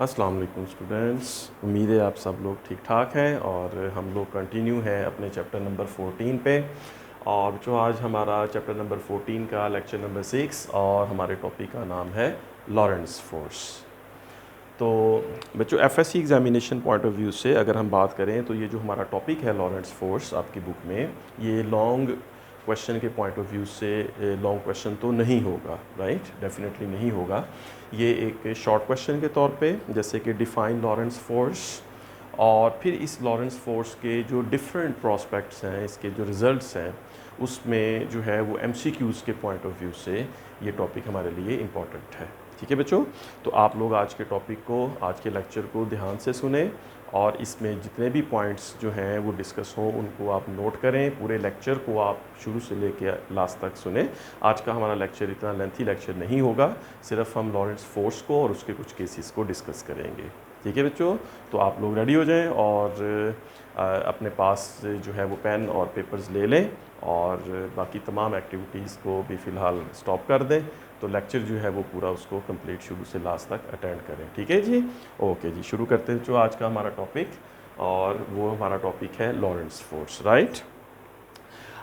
अस्सलाम वालेकुम स्टूडेंट्स, उम्मीद है आप सब लोग ठीक ठाक हैं और हम लोग कंटिन्यू हैं अपने चैप्टर नंबर 14 पे। और जो आज हमारा चैप्टर नंबर 14 का लेक्चर नंबर 6 और हमारे टॉपिक का नाम है लॉरेंट्ज़ फोर्स। तो बच्चों FSc examination point of view से अगर हम बात करें तो ये जो हमारा टॉपिक है लॉरेंट्ज़ फोर्स आपकी बुक में, ये लॉन्ग क्वेश्चन के पॉइंट ऑफ व्यू से लॉन्ग क्वेश्चन तो नहीं होगा, राइट, डेफिनेटली नहीं होगा। ये एक शॉर्ट क्वेश्चन के तौर पे जैसे कि डिफाइन लॉरेंट्ज़ फोर्स, और फिर इस लॉरेंट्ज़ फोर्स के जो डिफरेंट प्रॉस्पेक्ट्स हैं, इसके जो रिज़ल्ट्स हैं, उसमें जो है वो एमसीक्यूज़ के पॉइंट ऑफ व्यू से ये टॉपिक हमारे लिए इम्पॉर्टेंट है। ठीक है बच्चों, तो आप लोग आज के टॉपिक को, आज के लेक्चर को ध्यान से सुने और इसमें जितने भी पॉइंट्स जो हैं वो डिस्कस हों उनको आप नोट करें। पूरे लेक्चर को आप शुरू से लेकर लास्ट तक सुने। आज का हमारा लेक्चर इतना लेंथी लेक्चर नहीं होगा, सिर्फ हम लॉरेंट्ज़ फोर्स को और उसके कुछ केसेस को डिस्कस करेंगे। ठीक है बच्चों, तो आप लोग रेडी हो जाएं और अपने पास जो है वो पेन और पेपर्स ले लें और बाकी तमाम एक्टिविटीज़ को भी फ़िलहाल स्टॉप कर दें। तो लेक्चर जो है वो पूरा उसको कंप्लीट शुरू से लास्ट तक अटेंड करें। ठीक है जी, ओके जी, शुरू करते हैं जो आज का हमारा टॉपिक, और वो हमारा टॉपिक है लॉरेंट्ज़ फोर्स, राइट।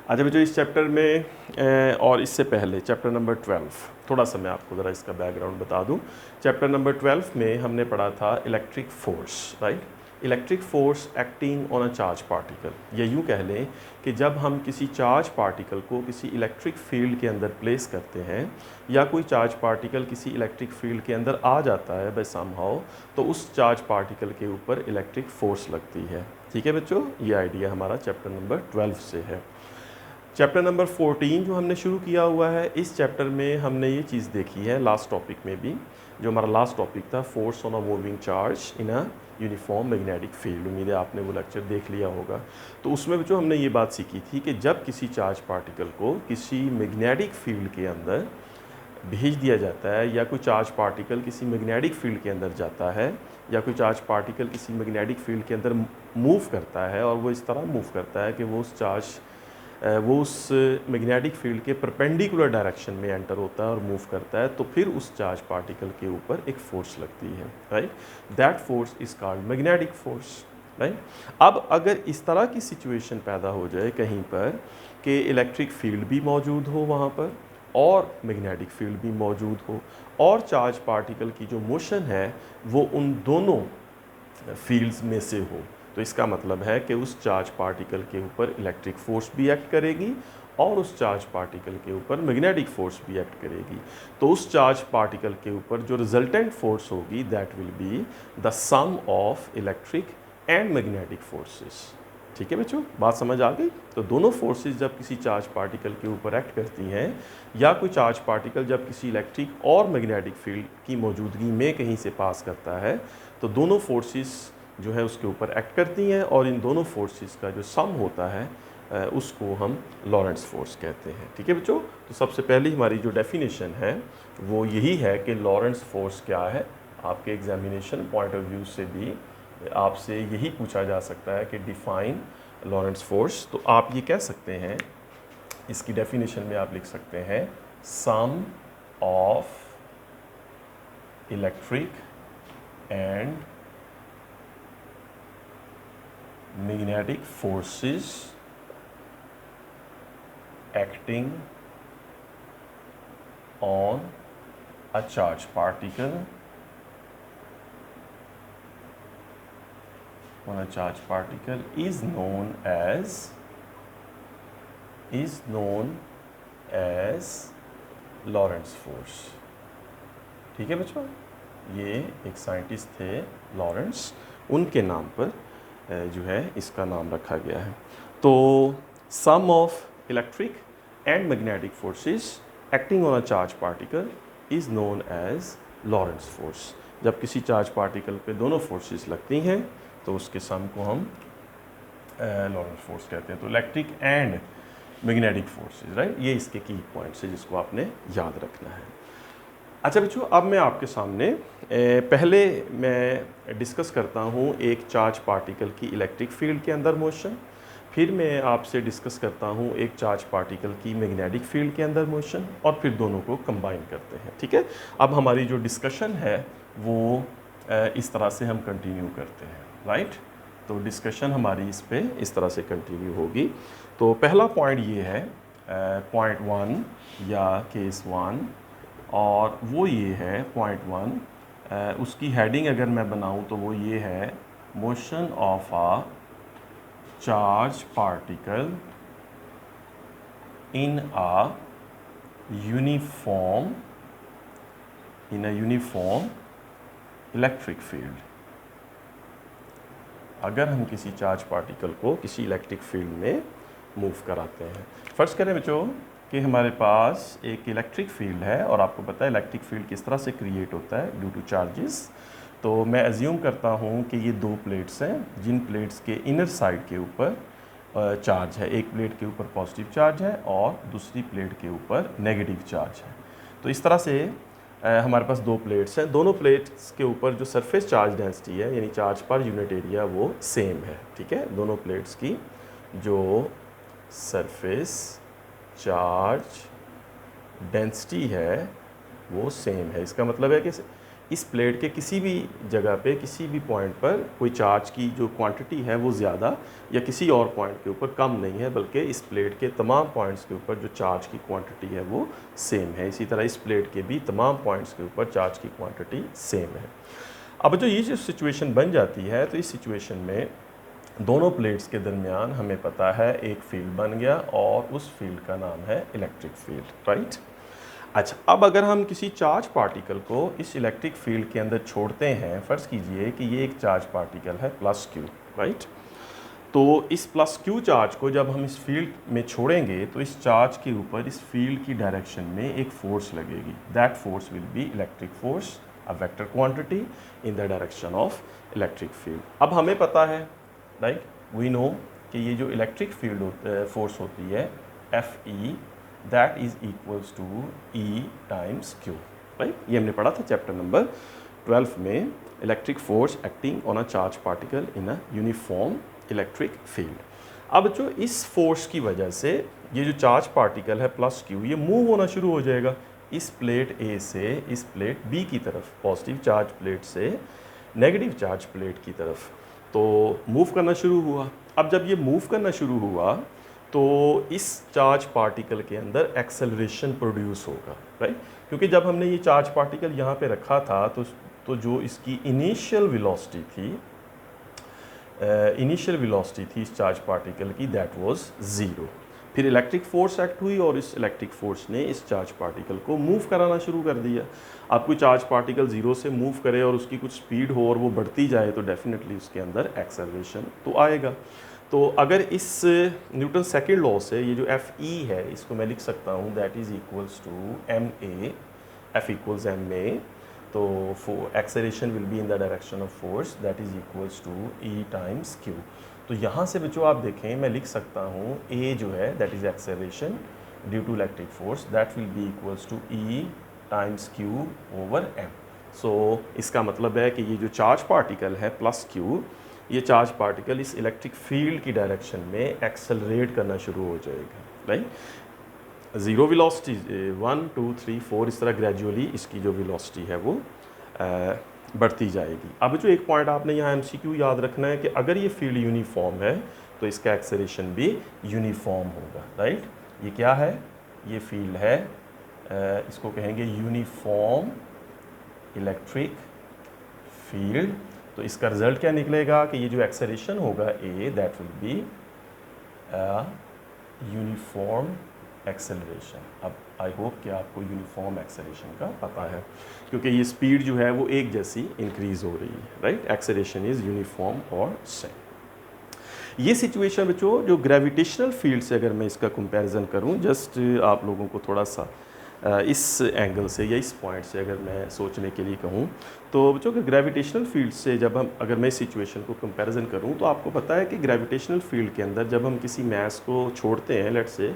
अच्छा बच्चों, इस चैप्टर में और इससे पहले चैप्टर नंबर 12, थोड़ा सा मैं आपको ज़रा इसका बैकग्राउंड बता दूं। चैप्टर नंबर 12 में हमने पढ़ा था electric force, right. Electric force acting on a charge particle, या यूँ कह लें कि जब हम किसी चार्ज पार्टिकल को किसी इलेक्ट्रिक फील्ड के अंदर प्लेस करते हैं, या कोई चार्ज पार्टिकल किसी इलेक्ट्रिक फील्ड के अंदर आ जाता है बाय समहाउ, तो उस चार्ज पार्टिकल के ऊपर इलेक्ट्रिक फोर्स लगती है। ठीक है बच्चों, ये आइडिया हमारा चैप्टर नंबर 12 से है। चैप्टर नंबर 14 जो हमने शुरू किया हुआ है, इस चैप्टर में हमने ये चीज़ देखी है लास्ट टॉपिक में भी, जो हमारा लास्ट टॉपिक था force on a moving charge in a uniform magnetic field. उम्मीद है आपने वो लेक्चर देख लिया होगा। तो उसमें जो हमने ये बात सीखी थी कि जब किसी चार्ज पार्टिकल को किसी मैग्नेटिक फील्ड के अंदर भेज दिया जाता है, या कोई चार्ज पार्टिकल किसी मैग्नेटिक फील्ड के अंदर जाता है, या कोई चार्ज पार्टिकल किसी मैग्नेटिक फील्ड के अंदर मूव करता है, और वो इस तरह मूव करता है कि वो उस मैग्नेटिक फील्ड के परपेंडिकुलर डायरेक्शन में एंटर होता है और मूव करता है, तो फिर उस चार्ज पार्टिकल के ऊपर एक फोर्स लगती है, right. That force is called magnetic force, right. अब अगर इस तरह की सिचुएशन पैदा हो जाए कहीं पर कि इलेक्ट्रिक फील्ड भी मौजूद हो वहाँ पर और मैग्नेटिक फील्ड भी मौजूद हो, और चार्ज पार्टिकल की जो मोशन है वो उन दोनों फील्ड्स में से हो, तो इसका मतलब है कि उस चार्ज पार्टिकल के ऊपर इलेक्ट्रिक फोर्स भी एक्ट करेगी और उस चार्ज पार्टिकल के ऊपर मैग्नेटिक फोर्स भी एक्ट करेगी। तो उस चार्ज पार्टिकल के ऊपर जो रिजल्टेंट फोर्स होगी that will be the sum of electric and magnetic forces. ठीक है बच्चों, बात समझ आ गई। तो दोनों फोर्सेस जब किसी चार्ज पार्टिकल के ऊपर एक्ट करती हैं, या कोई चार्ज पार्टिकल जब किसी इलेक्ट्रिक और मैग्नेटिक फील्ड की मौजूदगी में कहीं से पास करता है, तो दोनों फोर्सेस जो है उसके ऊपर एक्ट करती हैं, और इन दोनों फोर्सेस का जो सम होता है उसको हम लॉरेंट्ज़ फोर्स कहते हैं। ठीक है बच्चों, तो सबसे पहली हमारी जो डेफिनेशन है वो यही है कि लॉरेंट्ज़ फोर्स क्या है। आपके एग्जामिनेशन पॉइंट ऑफ व्यू से भी आपसे यही पूछा जा सकता है कि डिफाइन लॉरेंट्ज़ फोर्स। तो आप ये कह सकते हैं, इसकी डेफिनेशन में आप लिख सकते हैं sum of electric and magnetic forces acting on a charge particle is known as Lorentz force. ठीक है बच्चों, ये एक साइंटिस्ट थे लॉरेंट्ज़, उनके नाम पर जो है इसका नाम रखा गया है। तो sum of electric and magnetic forces acting on a charge particle is known as Lorentz force. जब किसी चार्ज पार्टिकल पे दोनों फोर्सेस लगती हैं तो उसके सम को हम लॉरेंट्ज़ फोर्स कहते हैं। तो electric and magnetic forces, right, ये इसके की पॉइंट्स है जिसको आपने याद रखना है। अच्छा बच्चों, अब मैं आपके सामने पहले मैं डिस्कस करता हूँ एक चार्ज पार्टिकल की इलेक्ट्रिक फील्ड के अंदर मोशन, फिर मैं आपसे डिस्कस करता हूँ एक चार्ज पार्टिकल की मैग्नेटिक फील्ड के अंदर मोशन, और फिर दोनों को कंबाइन करते हैं। ठीक है, अब हमारी जो डिस्कशन है वो इस तरह से हम कंटिन्यू करते हैं, राइट। तो डिस्कशन हमारी इस पे इस तरह से कंटिन्यू होगी। तो पहला पॉइंट ये है पॉइंट 1 या केस 1, और वो ये है पॉइंट 1, उसकी हेडिंग अगर मैं बनाऊं तो वो ये है motion of a charge particle in a uniform electric field. अगर हम किसी चार्ज पार्टिकल को किसी इलेक्ट्रिक फील्ड में मूव कराते हैं, फर्स्ट करें बच्चों कि हमारे पास एक इलेक्ट्रिक फील्ड है, और आपको पता है इलेक्ट्रिक फील्ड किस तरह से क्रिएट होता है, ड्यू टू चार्जेस। तो मैं अज्यूम करता हूँ कि ये दो प्लेट्स हैं, जिन प्लेट्स के इनर साइड के ऊपर चार्ज है। एक प्लेट के ऊपर पॉजिटिव चार्ज है और दूसरी प्लेट के ऊपर नेगेटिव चार्ज है। तो इस तरह से हमारे पास दो प्लेट्स हैं, दोनों प्लेट्स के ऊपर जो सरफेस चार्ज डेंसिटी है यानी चार्ज पर यूनिट एरिया वो सेम है, ठीक है। दोनों प्लेट्स की जो सरफेस चार्ज डेंसिटी है वो सेम है। इसका मतलब है कि इस प्लेट के किसी भी जगह पे किसी भी पॉइंट पर कोई चार्ज की जो क्वांटिटी है वो ज़्यादा या किसी और पॉइंट के ऊपर कम नहीं है, बल्कि इस प्लेट के तमाम पॉइंट्स के ऊपर जो चार्ज की क्वांटिटी है वो सेम है। इसी तरह इस प्लेट के भी तमाम पॉइंट्स के ऊपर चार्ज की क्वांटिटी सेम है। अब जो ये जो सिचुएशन बन जाती है, तो इस सिचुएशन में दोनों प्लेट्स के दरमियान हमें पता है एक फील्ड बन गया, और उस फील्ड का नाम है इलेक्ट्रिक फील्ड, राइट। अच्छा, अब अगर हम किसी चार्ज पार्टिकल को इस इलेक्ट्रिक फील्ड के अंदर छोड़ते हैं, फ़र्ज़ कीजिए कि ये एक चार्ज पार्टिकल है प्लस क्यू, राइट। तो इस प्लस क्यू चार्ज को जब हम इस फील्ड में छोड़ेंगे तो इस चार्ज के ऊपर इस फील्ड की डायरेक्शन में एक फोर्स लगेगी। That force will B electric force, a vector quantity in the direction of electric field. अब हमें पता है, राइट, वी नो कि ये जो इलेक्ट्रिक फील्ड फोर्स होती है FE, that is equals to E times Q, right. ये हमने पढ़ा था चैप्टर नंबर 12 में, electric force acting on a charge particle in a uniform electric field. अब जो इस फोर्स की वजह से ये जो चार्ज पार्टिकल है प्लस Q, ये मूव होना शुरू हो जाएगा इस प्लेट A से इस प्लेट B की तरफ, पॉजिटिव चार्ज प्लेट से नेगेटिव चार्ज प्लेट की तरफ। तो मूव करना शुरू हुआ। अब जब ये मूव करना शुरू हुआ तो इस चार्ज पार्टिकल के अंदर एक्सेलरेशन प्रोड्यूस होगा, राइट। क्योंकि जब हमने ये चार्ज पार्टिकल यहाँ पे रखा था तो जो इसकी इनिशियल वेलोसिटी थी इस चार्ज पार्टिकल की, दैट वाज 0। फिर इलेक्ट्रिक फोर्स एक्ट हुई और इस इलेक्ट्रिक फोर्स ने इस चार्ज पार्टिकल को मूव कराना शुरू कर दिया। अब कोई चार्ज पार्टिकल 0 से मूव करे और उसकी कुछ स्पीड हो और वो बढ़ती जाए तो डेफिनेटली उसके अंदर एक्सेलरेशन तो आएगा। तो अगर इस न्यूटन सेकेंड लॉ से ये जो FE है इसको मैं लिख सकता हूँ, that is equals to MA, F इक्वल्स MA। तो acceleration will be in the direction of force, that is equals to E times Q। तो यहाँ से बच्चों आप देखें, मैं लिख सकता हूँ A जो है that is acceleration due to electric force, that will be equals to E times Q over M। So इसका मतलब है कि ये जो चार्ज पार्टिकल है प्लस Q, ये चार्ज पार्टिकल इस इलेक्ट्रिक फील्ड की डायरेक्शन में एक्सेलरेट करना शुरू हो जाएगा, राइट। 0 वेलोसिटी 1 2 3 4 इस तरह ग्रेजुअली इसकी जो वेलोसिटी है वो बढ़ती जाएगी। अब जो एक पॉइंट आपने यहाँ MCQ याद रखना है कि अगर ये फील्ड यूनिफॉर्म है तो इसका एक्सेलरेशन भी यूनिफॉर्म होगा, राइट। ये क्या है? ये फील्ड है, इसको कहेंगे यूनिफॉर्म इलेक्ट्रिक फील्ड। तो इसका रिजल्ट क्या निकलेगा कि ये जो एक्सेलरेशन होगा A, that will be uniform acceleration. अब आई होप कि आपको यूनिफॉर्म एक्सेलरेशन का पता है, क्योंकि ये स्पीड जो है वो एक जैसी इंक्रीज हो रही है, राइट। एक्सेलरेशन इज़ यूनिफॉर्म और सेम। ये सिचुएशन बच्चों जो ग्रेविटेशनल फील्ड से अगर मैं इसका कंपैरिजन करूं, जस्ट आप लोगों को थोड़ा सा इस एंगल से या इस पॉइंट से अगर मैं सोचने के लिए कहूँ, तो बच्चों कि ग्रेविटेशनल फील्ड से जब हम अगर मैं इस सिचुएशन को कंपैरिजन करूँ तो आपको पता है कि ग्रेविटेशनल फील्ड के अंदर जब हम किसी मैस को छोड़ते हैं, लेट्स से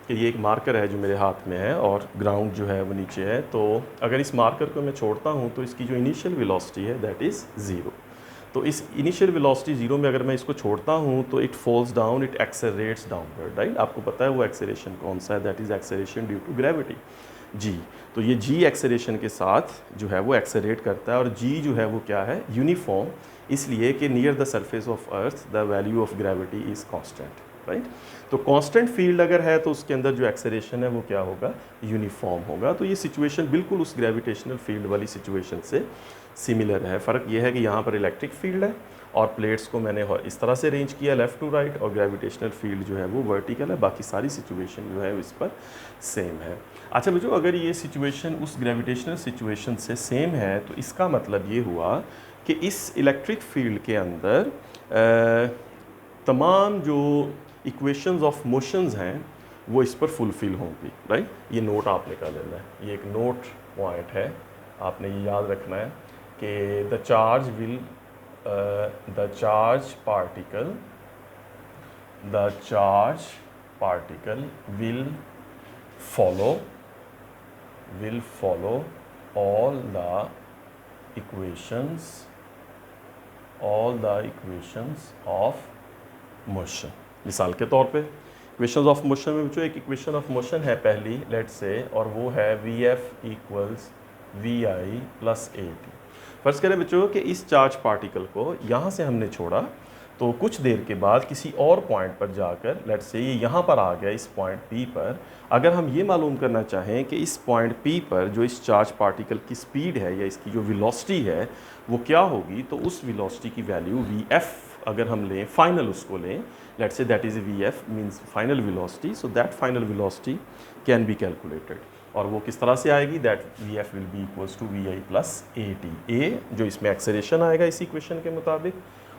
कि ये एक मार्कर है जो मेरे हाथ में है और ग्राउंड जो है वो नीचे है, तो अगर इस मार्कर को मैं छोड़ता हूँ तो इसकी जो इनिशियल वेलोसिटी है दैट इज़ 0। तो इस इनिशियल वेलोसिटी 0 में अगर मैं इसको छोड़ता हूँ तो it falls down, it accelerates downward, right. आपको पता है वो एक्सेलरेशन कौन सा है, that is acceleration due to gravity. G. तो ये जी एक्सेलेरेशन के साथ जो है वो एक्सेलरेट करता है, और जी जो है वो क्या है, यूनिफॉर्म, इसलिए कि near the surface of earth the value of gravity is constant, right. तो कांस्टेंट फील्ड अगर है तो उसके अंदर जो एक्सेलरेशन है वो क्या होगा, यूनिफॉर्म होगा। तो ये सिचुएशन बिल्कुल उस ग्रेविटेशनल फील्ड वाली सिचुएशन से सिमिलर है। फ़र्क ये है कि यहाँ पर इलेक्ट्रिक फील्ड है और प्लेट्स को मैंने इस तरह से अरेंज किया लेफ़्ट टू राइट, और ग्रेविटेशनल फील्ड जो है वो वर्टिकल है। बाकी सारी सिचुएशन जो है इस पर सेम है। अच्छा बच्चों, अगर ये सिचुएशन उस ग्रेविटेशनल सिचुएशन से सेम है तो इसका मतलब ये हुआ कि इस इलेक्ट्रिक फील्ड के अंदर तमाम जो इक्वेशंस ऑफ मोशंस हैं वो इस पर फुलफिल होंगी, राइट। ये नोट आपने कर लेना है, ये एक नोट पॉइंट है, आपने ये याद रखना है कि the charge will the charge particle will follow all the equations of motion। मिसाल के तौर पे इक्वेशंस ऑफ मोशन में बच्चों एक इक्वेशन ऑफ मोशन है पहली, लेट से, और वो है VF equals VI plus AT। फर्ज करें बच्चों कि इस चार्ज पार्टिकल को यहाँ से हमने छोड़ा, तो कुछ देर के बाद किसी और पॉइंट पर जाकर, लेट से ये यहाँ पर आ गया इस पॉइंट P पर, अगर हम ये मालूम करना चाहें कि इस पॉइंट P पर जो इस चार्ज पार्टिकल की स्पीड है या इसकी जो वेलोसिटी है वो क्या होगी, तो उस वेलोसिटी की वैल्यू VF अगर हम लें, फाइनल उसको लें, let's say that is VF means final velocity, so that final velocity can be calculated. और वो किस तरह से आएगी, that VF will be equals to VI plus AT। A जो इसमें एक्सेलरेशन आएगा इस इक्वेशन के मुताबिक,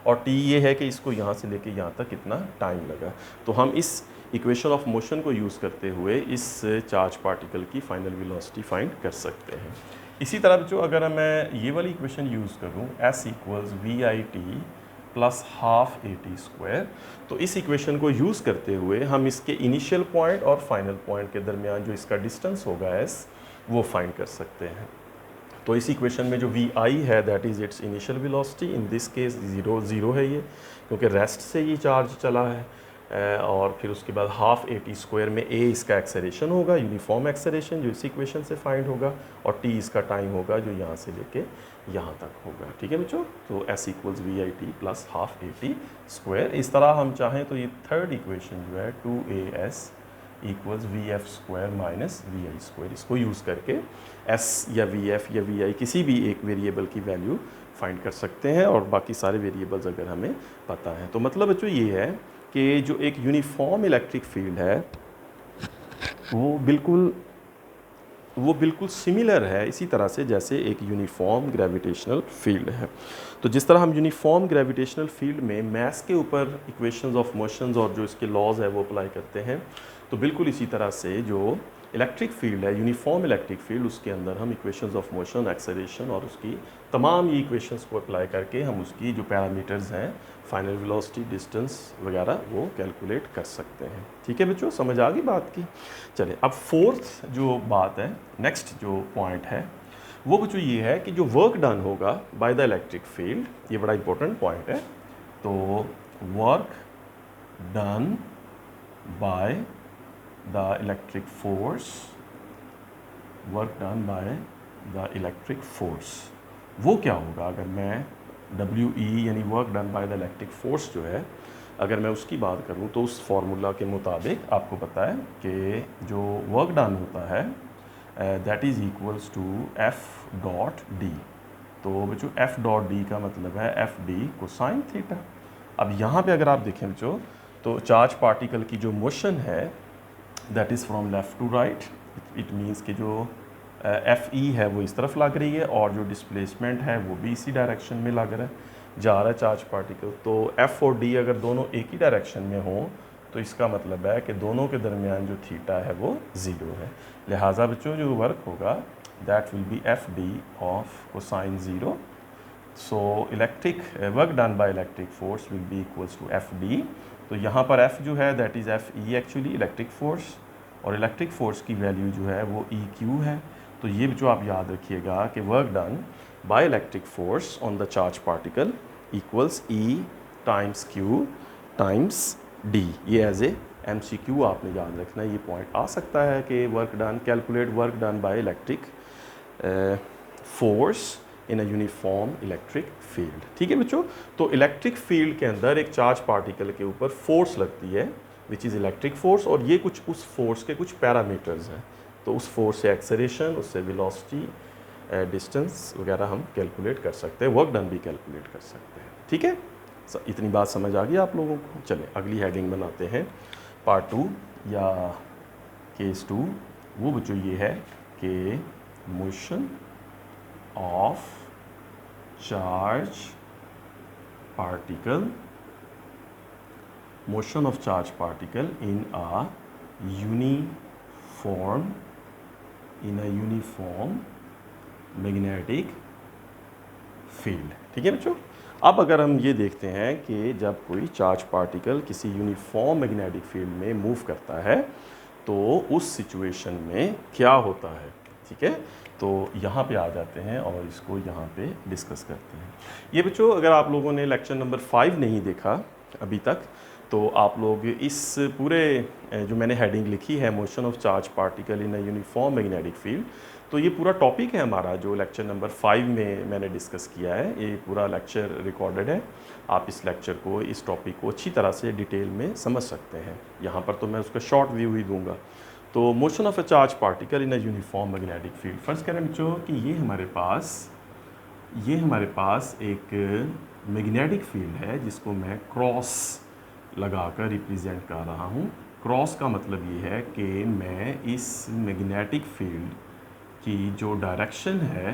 और T ये है कि इसको यहाँ से लेके यहाँ तक कितना टाइम लगा। तो हम इस इक्वेशन ऑफ मोशन को यूज़ करते हुए इस चार्ज पार्टिकल की फाइनल वेलोसिटी फाइंड कर सकते हैं। इसी तरह बच्चों अगर मैं ये वाली इक्वेशन यूज़ करूँ, S equals VIT plus half AT square, तो इस इक्वेशन को यूज़ करते हुए हम इसके इनिशियल पॉइंट और फाइनल पॉइंट के दरमियान जो इसका डिस्टेंस होगा S, वो फाइंड कर सकते हैं। तो इस इक्वेशन में जो VI है that is it's initial velocity, in this case 0 है ये, क्योंकि रेस्ट से ये चार्ज चला है, और फिर उसके बाद हाफ AT स्क्वायर में A इसका एक्सेलरेशन होगा, यूनिफॉर्म एक्सेलरेशन जो इस इक्वेशन से फाइंड होगा, और T इसका टाइम होगा जो यहाँ से लेके यहाँ तक होगा। ठीक है बच्चों, तो S equals VIT plus half AT square. इस तरह हम चाहें तो ये थर्ड इक्वेशन जो है 2AS equals VF square minus VI square, इसको यूज़ करके S या VF या VI किसी भी एक वेरिएबल की वैल्यू फाइंड कर सकते हैं, और बाकी सारे वेरिएबल्स अगर हमें पता है। तो मतलब बच्चों ये है कि जो एक यूनिफॉर्म इलेक्ट्रिक फील्ड है वो बिल्कुल सिमिलर है इसी तरह से जैसे एक यूनिफॉर्म ग्रेविटेशनल फील्ड है। तो जिस तरह हम यूनिफॉर्म ग्रेविटेशनल फील्ड में मैस के ऊपर इक्वेशंस ऑफ मोशंस और जो इसके लॉज है वो अप्लाई करते हैं, तो बिल्कुल इसी तरह से जो इलेक्ट्रिक फील्ड है, यूनिफॉर्म इलेक्ट्रिक फील्ड, उसके अंदर हम इक्वेशंस ऑफ मोशन, एक्सेलरेशन और उसकी तमाम ये इक्वेशंस को अप्लाई करके हम उसकी जो पैरामीटर्स हैं, फाइनल वेलोसिटी, डिस्टेंस वगैरह, वो कैलकुलेट कर सकते हैं। ठीक है बच्चों, समझ आ गई बात की। चलिए अब फोर्थ जो बात है, नेक्स्ट जो पॉइंट है वो बच्चों ये है कि जो वर्क डन होगा बाय द इलेक्ट्रिक फील्ड, ये बड़ा इंपॉर्टेंट पॉइंट है। तो work done bye the electric force, work done by the electric force, वो क्या होगा अगर मैं WE यानी work done by the electric force जो है अगर मैं उसकी बात करूँ, तो उस फार्मूला के मुताबिक आपको पता है कि जो वर्क डन होता है that is equals to F.D। तो बच्चों F.D का मतलब है FD कोसाइन थीटा। अब यहाँ पे अगर आप देखें बच्चों, तो चार्ज पार्टिकल की जो मोशन है that is from left to right, it means कि जो FE है वो इस तरफ लग रही है, और जो डिस्प्लेसमेंट है वो भी इसी डायरेक्शन में लग रहा है, जा रहा है चार्ज पार्टिकल। तो F और D अगर दोनों एक ही डायरेक्शन में हों तो इसका मतलब है कि दोनों के दरमियान जो थीटा है वो 0 है। लिहाजा बच्चों जो वर्क होगा that will be FD of cosine 0। So electric work done by electric force will be equals to FD। तो यहाँ पर F जो है that is FE actually electric force, और इलेक्ट्रिक फोर्स की वैल्यू जो है वो EQ है। तो ये जो आप याद रखिएगा कि work done by electric force on the charge particle equals E times Q times D, ये एज ए MCQ आपने याद रखना है, ये पॉइंट आ सकता है कि work done, calculate work done by electric force in a uniform electric field. ठीक है बच्चों, तो इलेक्ट्रिक फील्ड के अंदर एक चार्ज पार्टिकल के ऊपर फोर्स लगती है विच इज़ इलेक्ट्रिक फोर्स, और ये कुछ उस फोर्स के कुछ पैरामीटर्स हैं। तो उस फोर्स से एक्सेलरेशन, उससे वेलोसिटी, डिस्टेंस वगैरह हम कैलकुलेट कर सकते हैं, वर्क डन भी कैलकुलेट कर सकते हैं। ठीक है, इतनी बात समझ आ गई आप लोगों को। चलें अगली हेडिंग बनाते हैं, पार्ट 2 या केस 2। वो बच्चों ये है कि motion of charge particle, motion of charge particle in a uniform magnetic field। ठीक है बच्चों, अब अगर हम ये देखते हैं कि जब कोई चार्ज पार्टिकल किसी यूनिफॉर्म मैग्नेटिक फील्ड में मूव करता है तो उस सिचुएशन में क्या होता है। ठीक है, तो यहाँ पे आ जाते हैं और इसको यहाँ पे डिस्कस करते हैं। ये बच्चों अगर आप लोगों ने लेक्चर नंबर 5 नहीं देखा अभी तक, तो आप लोग इस पूरे जो मैंने हेडिंग लिखी है motion of charge particle in a uniform magnetic field, तो ये पूरा टॉपिक है हमारा जो लेक्चर नंबर 5 में मैंने डिस्कस किया है। ये पूरा लेक्चर रिकॉर्डेड है, आप इस लेक्चर को, इस टॉपिक को अच्छी तरह से डिटेल में समझ सकते हैं। यहाँ पर तो मैं उसका शॉर्ट व्यू ही दूंगा। तो motion of a charge particle in a uniform magnetic field, first करें बच्चों कि ये हमारे पास एक मैग्नेटिक फील्ड है जिसको मैं क्रॉस लगाकर रिप्रेजेंट कर रहा हूँ। क्रॉस का मतलब ये है कि मैं इस मैग्नेटिक फील्ड की जो डायरेक्शन है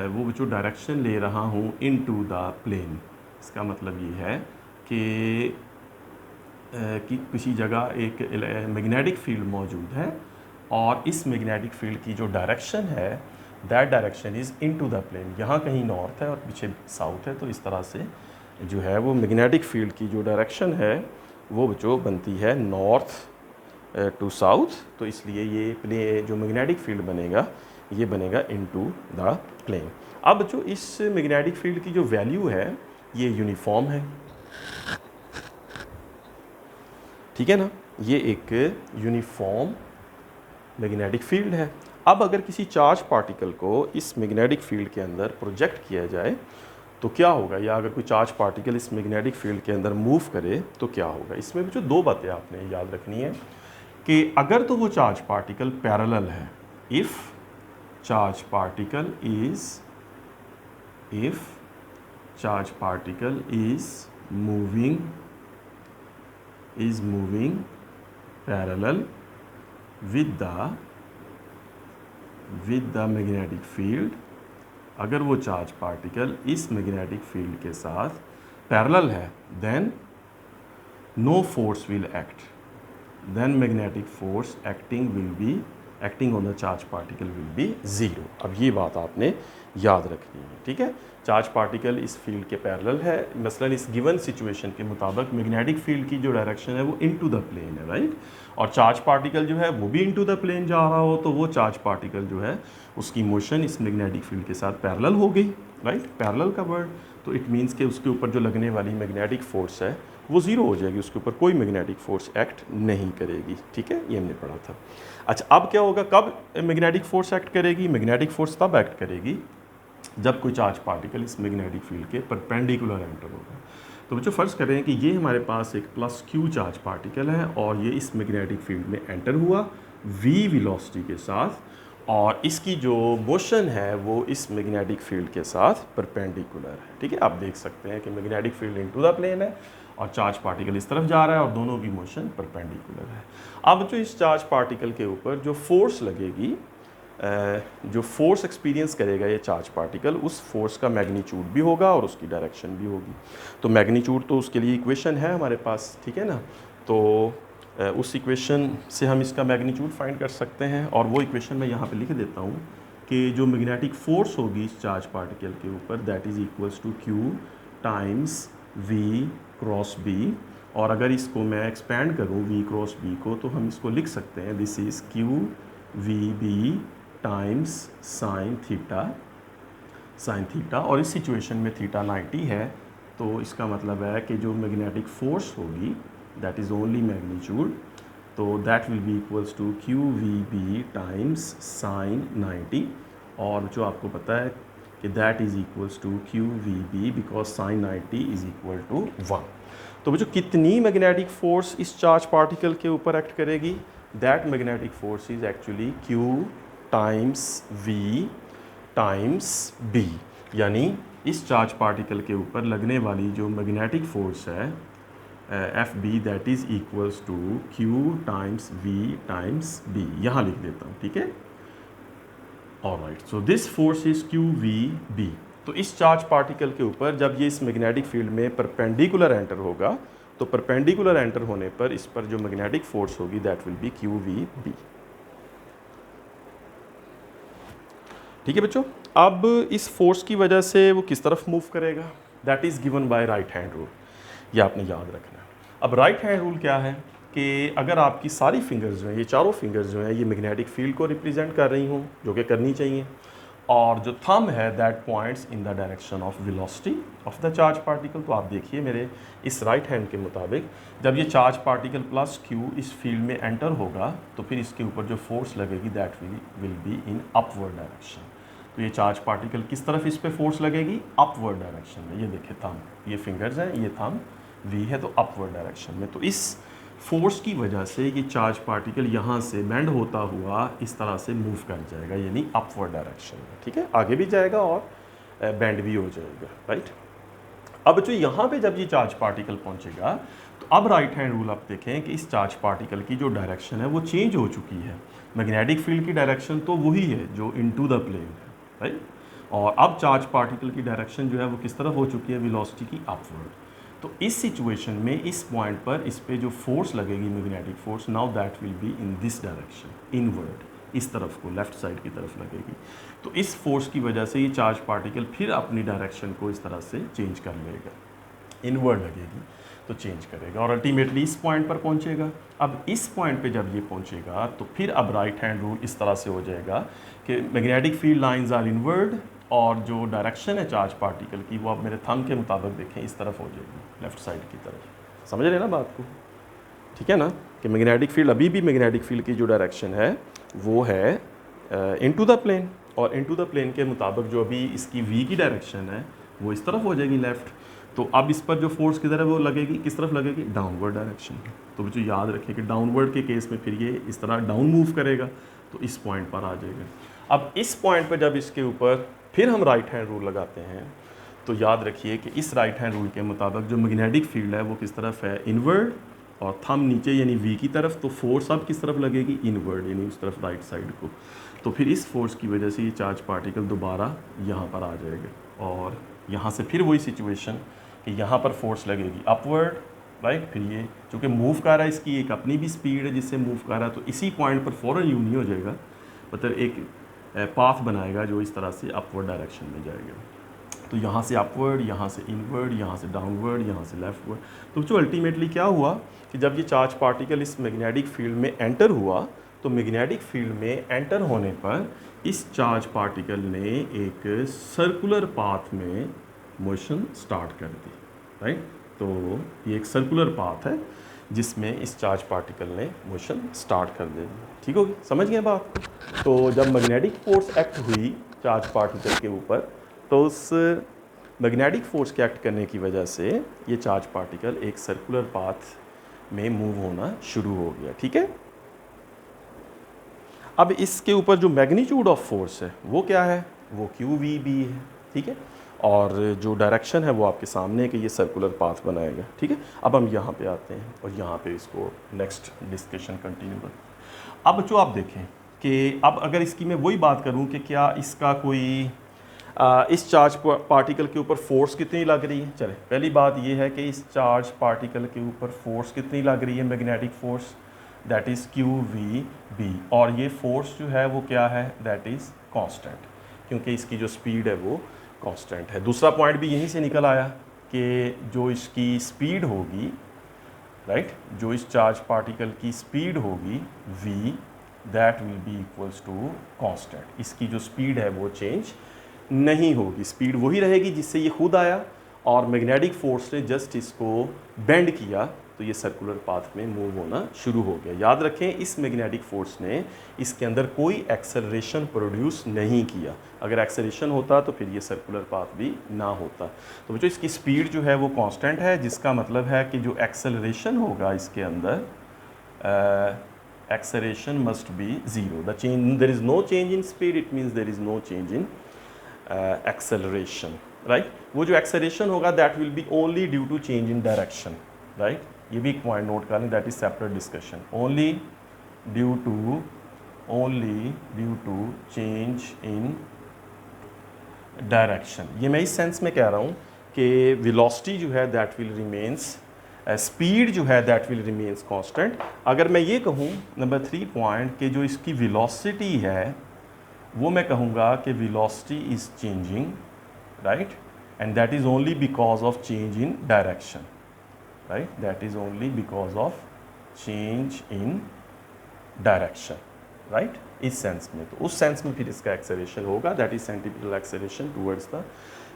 वो जो डायरेक्शन ले रहा हूँ इनटू द प्लेन। इसका मतलब ये है कि किसी जगह एक मैग्नेटिक फील्ड मौजूद है और इस मैग्नेटिक फील्ड की जो डायरेक्शन है that direction is into the plane. यहाँ कहीं नॉर्थ है और पीछे साउथ है, तो इस तरह से जो है वो मैग्नेटिक फील्ड की जो डायरेक्शन है वो जो बनती है नॉर्थ टू साउथ। तो इसलिए ये प्ले जो मैग्नेटिक फील्ड बनेगा ये बनेगा इनटू द प्लेन। अब जो इस मैग्नेटिक फील्ड की जो वैल्यू है ये यूनिफॉर्म है। ठीक है ना, ये एक यूनिफॉर्म मैग्नेटिक फील्ड है। अब अगर किसी चार्ज पार्टिकल को इस मैग्नेटिक फील्ड के अंदर प्रोजेक्ट किया जाए तो क्या होगा, या अगर कोई चार्ज पार्टिकल इस मैग्नेटिक फील्ड के अंदर मूव करे तो क्या होगा। इसमें जो दो बातें आपने याद रखनी है कि अगर तो वो चार्ज पार्टिकल पैरेलल है, if charge particle is moving parallel with the magnetic field, अगर वो चार्ज पार्टिकल इस मैग्नेटिक फील्ड के साथ पैरेलल है, then no force will act, then magnetic force acting on the charge particle will be zero. अब ये बात आपने याद रखनी है। ठीक है, चार्ज पार्टिकल इस फील्ड के पैरेलल है, मसलन इस गिवन सिचुएशन के मुताबिक मैग्नेटिक फील्ड की जो डायरेक्शन है वो इनटू द प्लेन है, राइट, और चार्ज पार्टिकल जो है वो भी इनटू द प्लेन जा रहा हो, तो वो चार्ज पार्टिकल जो है उसकी मोशन इस मैग्नेटिक फील्ड के साथ पैरेलल हो गई, राइट। पैरेलल का वर्ड तो इट मीन्स कि उसके ऊपर जो लगने वाली मैग्नेटिक फोर्स है वो ज़ीरो हो जाएगी, उसके ऊपर कोई मैग्नेटिक फोर्स एक्ट नहीं करेगी। ठीक है, ये हमने पढ़ा था। अच्छा, अब क्या होगा, कब मैग्नेटिक फोर्स एक्ट करेगी। मैग्नेटिक फोर्स तब एक्ट करेगी जब कोई चार्ज पार्टिकल इस मैग्नेटिक फील्ड के परपेंडिकुलर एंटर होगा। तो बच्चों फर्ज करें कि ये हमारे पास एक प्लस क्यू चार्ज पार्टिकल है और ये इस मैग्नेटिक फील्ड में एंटर हुआ v वेलोसिटी के साथ, और इसकी जो मोशन है वो इस मैग्नेटिक फील्ड के साथ परपेंडिकुलर है। ठीक है, आप देख सकते हैं कि magnetic field into the plane है और चार्ज पार्टिकल इस तरफ जा रहा है और दोनों की मोशन परपेंडिकुलर है। अब जो इस चार्ज पार्टिकल के ऊपर जो फोर्स लगेगी, जो फोर्स एक्सपीरियंस करेगा ये चार्ज पार्टिकल, उस फोर्स का मैग्नीट्यूड भी होगा और उसकी डायरेक्शन भी होगी। तो मैग्नीट्यूड तो उसके लिए इक्वेशन है हमारे पास, ठीक है ना, तो उस इक्वेशन से हम इसका मैग्नीट्यूड फाइंड कर सकते हैं, और वो इक्वेशन मैं यहाँ पे लिख देता हूँ कि जो मैग्नेटिक फोर्स होगी इस चार्ज पार्टिकल के ऊपर that is equals to Q times V cross B, और अगर इसको मैं एक्सपेंड करूँ V क्रॉस B को तो हम इसको लिख सकते हैं this is QVB times sine theta, और इस सिचुएशन में थीटा 90 है, तो इसका मतलब है कि जो मैग्नेटिक फोर्स होगी दैट इज़ ओनली मैग्नीट्यूड, तो that will be equals to Q V B times sine 90, और जो आपको पता है कि that is equals to Q V B because sine 90 is equal to 1। तो बच्चों कितनी मैग्नेटिक फोर्स इस चार्ज पार्टिकल के ऊपर एक्ट करेगी? That magnetic force is actually Q times V times B, यानी इस चार्ज पार्टिकल के ऊपर लगने वाली जो मैग्नेटिक फोर्स है F B that is equals to Q times V times B, यहाँ लिख देता हूँ, ठीक है। Alright, so this force is Q V B. तो इस चार्ज पार्टिकल के ऊपर जब ये इस मैग्नेटिक फील्ड में परपेंडिकुलर एंटर होगा, तो परपेंडिकुलर एंटर होने पर इस पर जो मैग्नेटिक फोर्स होगी that will be Q V B. ठीक है बच्चों, अब इस फोर्स की वजह से वो किस तरफ मूव करेगा, that is given by right hand rule, ये आपने याद रखना है। अब राइट हैंड रूल क्या है कि अगर आपकी सारी फिंगर्स जो हैं, ये चारों फिंगर्स जो हैं, ये मैग्नेटिक फील्ड को रिप्रेजेंट कर रही हों, जो कि करनी चाहिए, और जो थंब है that points in the direction of velocity of the charge particle. तो आप देखिए मेरे इस राइट हैंड के मुताबिक जब ये चार्ज पार्टिकल प्लस क्यू इस फील्ड में एंटर होगा, तो फिर इसके ऊपर जो फोर्स लगेगी that will be in upward direction. तो ये चार्ज पार्टिकल किस तरफ इस पे फोर्स लगेगी? अपवर्ड डायरेक्शन में। ये देखिए थंब, ये फिंगर्स हैं, ये थंब वी है, तो अपवर्ड डायरेक्शन में। तो इस फोर्स की वजह से ये चार्ज पार्टिकल यहाँ से बेंड होता हुआ इस तरह से मूव कर जाएगा, यानी अपवर्ड डायरेक्शन में, ठीक है। आगे भी जाएगा और बेंड भी हो जाएगा, राइट। अब जो यहाँ पे जब ये चार्ज पार्टिकल पहुँचेगा, तो अब राइट हैंड रूल आप देखें कि इस चार्ज पार्टिकल की जो डायरेक्शन है वो चेंज हो चुकी है। मैग्नेटिक फील्ड की डायरेक्शन तो वही है जो इनटू द प्लेन है, राइट। और अब चार्ज पार्टिकल की डायरेक्शन जो है वो किस तरफ हो चुकी है? वेलोसिटी की अपवर्ड। तो इस सिचुएशन में इस पॉइंट पर इस पे जो फोर्स लगेगी magnetic force, now that will be in this direction, inward, इस तरफ को, लेफ्ट साइड की तरफ लगेगी। तो इस फोर्स की वजह से ये चार्ज पार्टिकल फिर अपनी डायरेक्शन को इस तरह से चेंज कर लेगा, इनवर्ड लगेगी तो चेंज करेगा और अल्टीमेटली इस पॉइंट पर पहुंचेगा। अब इस पॉइंट पे जब ये पहुंचेगा तो फिर अब राइट हैंड रूल इस तरह से हो जाएगा कि magnetic field lines are inward, और जो डायरेक्शन है चार्ज पार्टिकल की वो आप मेरे थंब के मुताबिक देखें इस तरफ हो जाएगी, लेफ्ट साइड की तरफ। समझ रहे ना बात को? ठीक है ना, कि मैग्नेटिक फील्ड, अभी भी मैग्नेटिक फील्ड की जो डायरेक्शन है वो है इनटू द प्लेन, और इनटू द प्लेन के मुताबिक जो अभी इसकी वी की डायरेक्शन है वो इस तरफ हो जाएगी, लेफ्ट। तो अब इस पर जो फोर्स किधर है वो लगेगी, किस तरफ लगेगी? डाउनवर्ड डायरेक्शन में। तो बच्चों याद रखें कि डाउनवर्ड के केस में फिर ये इस तरह डाउन मूव करेगा, तो इस पॉइंट पर आ जाएगा। अब इस पॉइंट पर जब इसके ऊपर फिर हम राइट हैंड रूल लगाते हैं, तो याद रखिए कि इस राइट हैंड रूल के मुताबिक जो मैग्नेटिक फील्ड है वो किस तरफ है? इनवर्ड, और थंब नीचे यानी वी की तरफ, तो फोर्स अब किस तरफ लगेगी? इनवर्ड, यानी उस तरफ, राइट साइड को। तो फिर इस फोर्स की वजह से ये चार्ज पार्टिकल दोबारा यहाँ पर आ जाएगा, और यहाँ से फिर वही सिचुएशन कि यहाँ पर फोर्स लगेगी अपवर्ड, राइट। फिर ये चूँकि मूव कर रहा है, इसकी एक अपनी भी स्पीड है जिससे मूव कर रहा है, तो इसी पॉइंट पर फ़ौरन यूं नहीं हो जाएगा, मतलब एक पाथ बनाएगा जो इस तरह से अपवर्ड डायरेक्शन में जाएगा। तो यहाँ से अपवर्ड, यहाँ से इनवर्ड, यहाँ से डाउनवर्ड, यहाँ से लेफ्टवर्ड। तो जो अल्टीमेटली क्या हुआ कि जब ये चार्ज पार्टिकल इस मैग्नेटिक फील्ड में एंटर हुआ, तो मैग्नेटिक फील्ड में एंटर होने पर इस चार्ज पार्टिकल ने एक सर्कुलर पाथ में मोशन स्टार्ट कर दी, राइट। तो ये एक सर्कुलर पाथ है जिसमें इस चार्ज पार्टिकल ने मोशन स्टार्ट कर दी। ठीक होगी, समझ गए बात को? तो जब मैग्नेटिक फोर्स एक्ट हुई चार्ज पार्टिकल के ऊपर, तो उस मैग्नेटिक फोर्स के एक्ट करने की वजह से ये चार्ज पार्टिकल एक सर्कुलर पाथ में मूव होना शुरू हो गया। ठीक है, अब इसके ऊपर जो मैग्नीट्यूड ऑफ फोर्स है वो क्या है? वो क्यू वी बी है। ठीक है, और जो डायरेक्शन है वो आपके सामने है कि ये सर्कुलर पाथ बनाएगा। ठीक है, अब हम यहाँ पे आते हैं और यहाँ पे इसको नेक्स्ट डिस्कशन कंटिन्यू करते हैं। अब जो आप देखें कि अब अगर इसकी मैं वही बात करूँ कि क्या इसका कोई इस चार्ज पार्टिकल के ऊपर फोर्स कितनी लग रही है। चले, पहली बात ये है कि इस चार्ज पार्टिकल के ऊपर फोर्स कितनी लग रही है, magnetic force, that is Q V B, और ये फोर्स जो है वो क्या है? दैट इज़ कांस्टेंट, क्योंकि इसकी जो स्पीड है वो कांस्टेंट है। दूसरा पॉइंट भी यहीं से निकल आया कि जो इसकी स्पीड होगी, राइट, जो इस चार्ज पार्टिकल की स्पीड होगी v, that will be equals to constant. इसकी जो स्पीड है वो चेंज नहीं होगी, स्पीड वही रहेगी जिससे ये खुद आया, और मैग्नेटिक फोर्स ने जस्ट इसको बेंड किया तो ये सर्कुलर पाथ में मूव होना शुरू हो गया। याद रखें, इस मैग्नेटिक फोर्स ने इसके अंदर कोई एक्सेलरेशन प्रोड्यूस नहीं किया। अगर एक्सेलरेशन होता तो फिर ये सर्कुलर पाथ भी ना होता। तो बच्चों इसकी स्पीड जो है वो कांस्टेंट है, जिसका मतलब है कि जो एक्सेलरेशन होगा इसके अंदर, acceleration must be zero. The change, there is no change in speed, it means there is no change in acceleration, right? वो जो acceleration होगा that will be only due to change in direction, right? ये भी एक point note कर लें, that is separate discussion. Only due to change in direction. ये मैं इस सेंस में कह रहा हूँ कि velocity जो है that will remains, स्पीड जो है दैट विल रिमेन्स कांस्टेंट। अगर मैं ये कहूँ नंबर 3 पॉइंट कि जो इसकी वेलोसिटी है वो मैं कहूँगा कि velocity is changing, right, and that is only because of change in direction, right, that is only because of change in direction, right, इस सेंस में। तो उस सेंस में फिर इसका एक्सेलरेशन होगा, that is centripetal acceleration towards the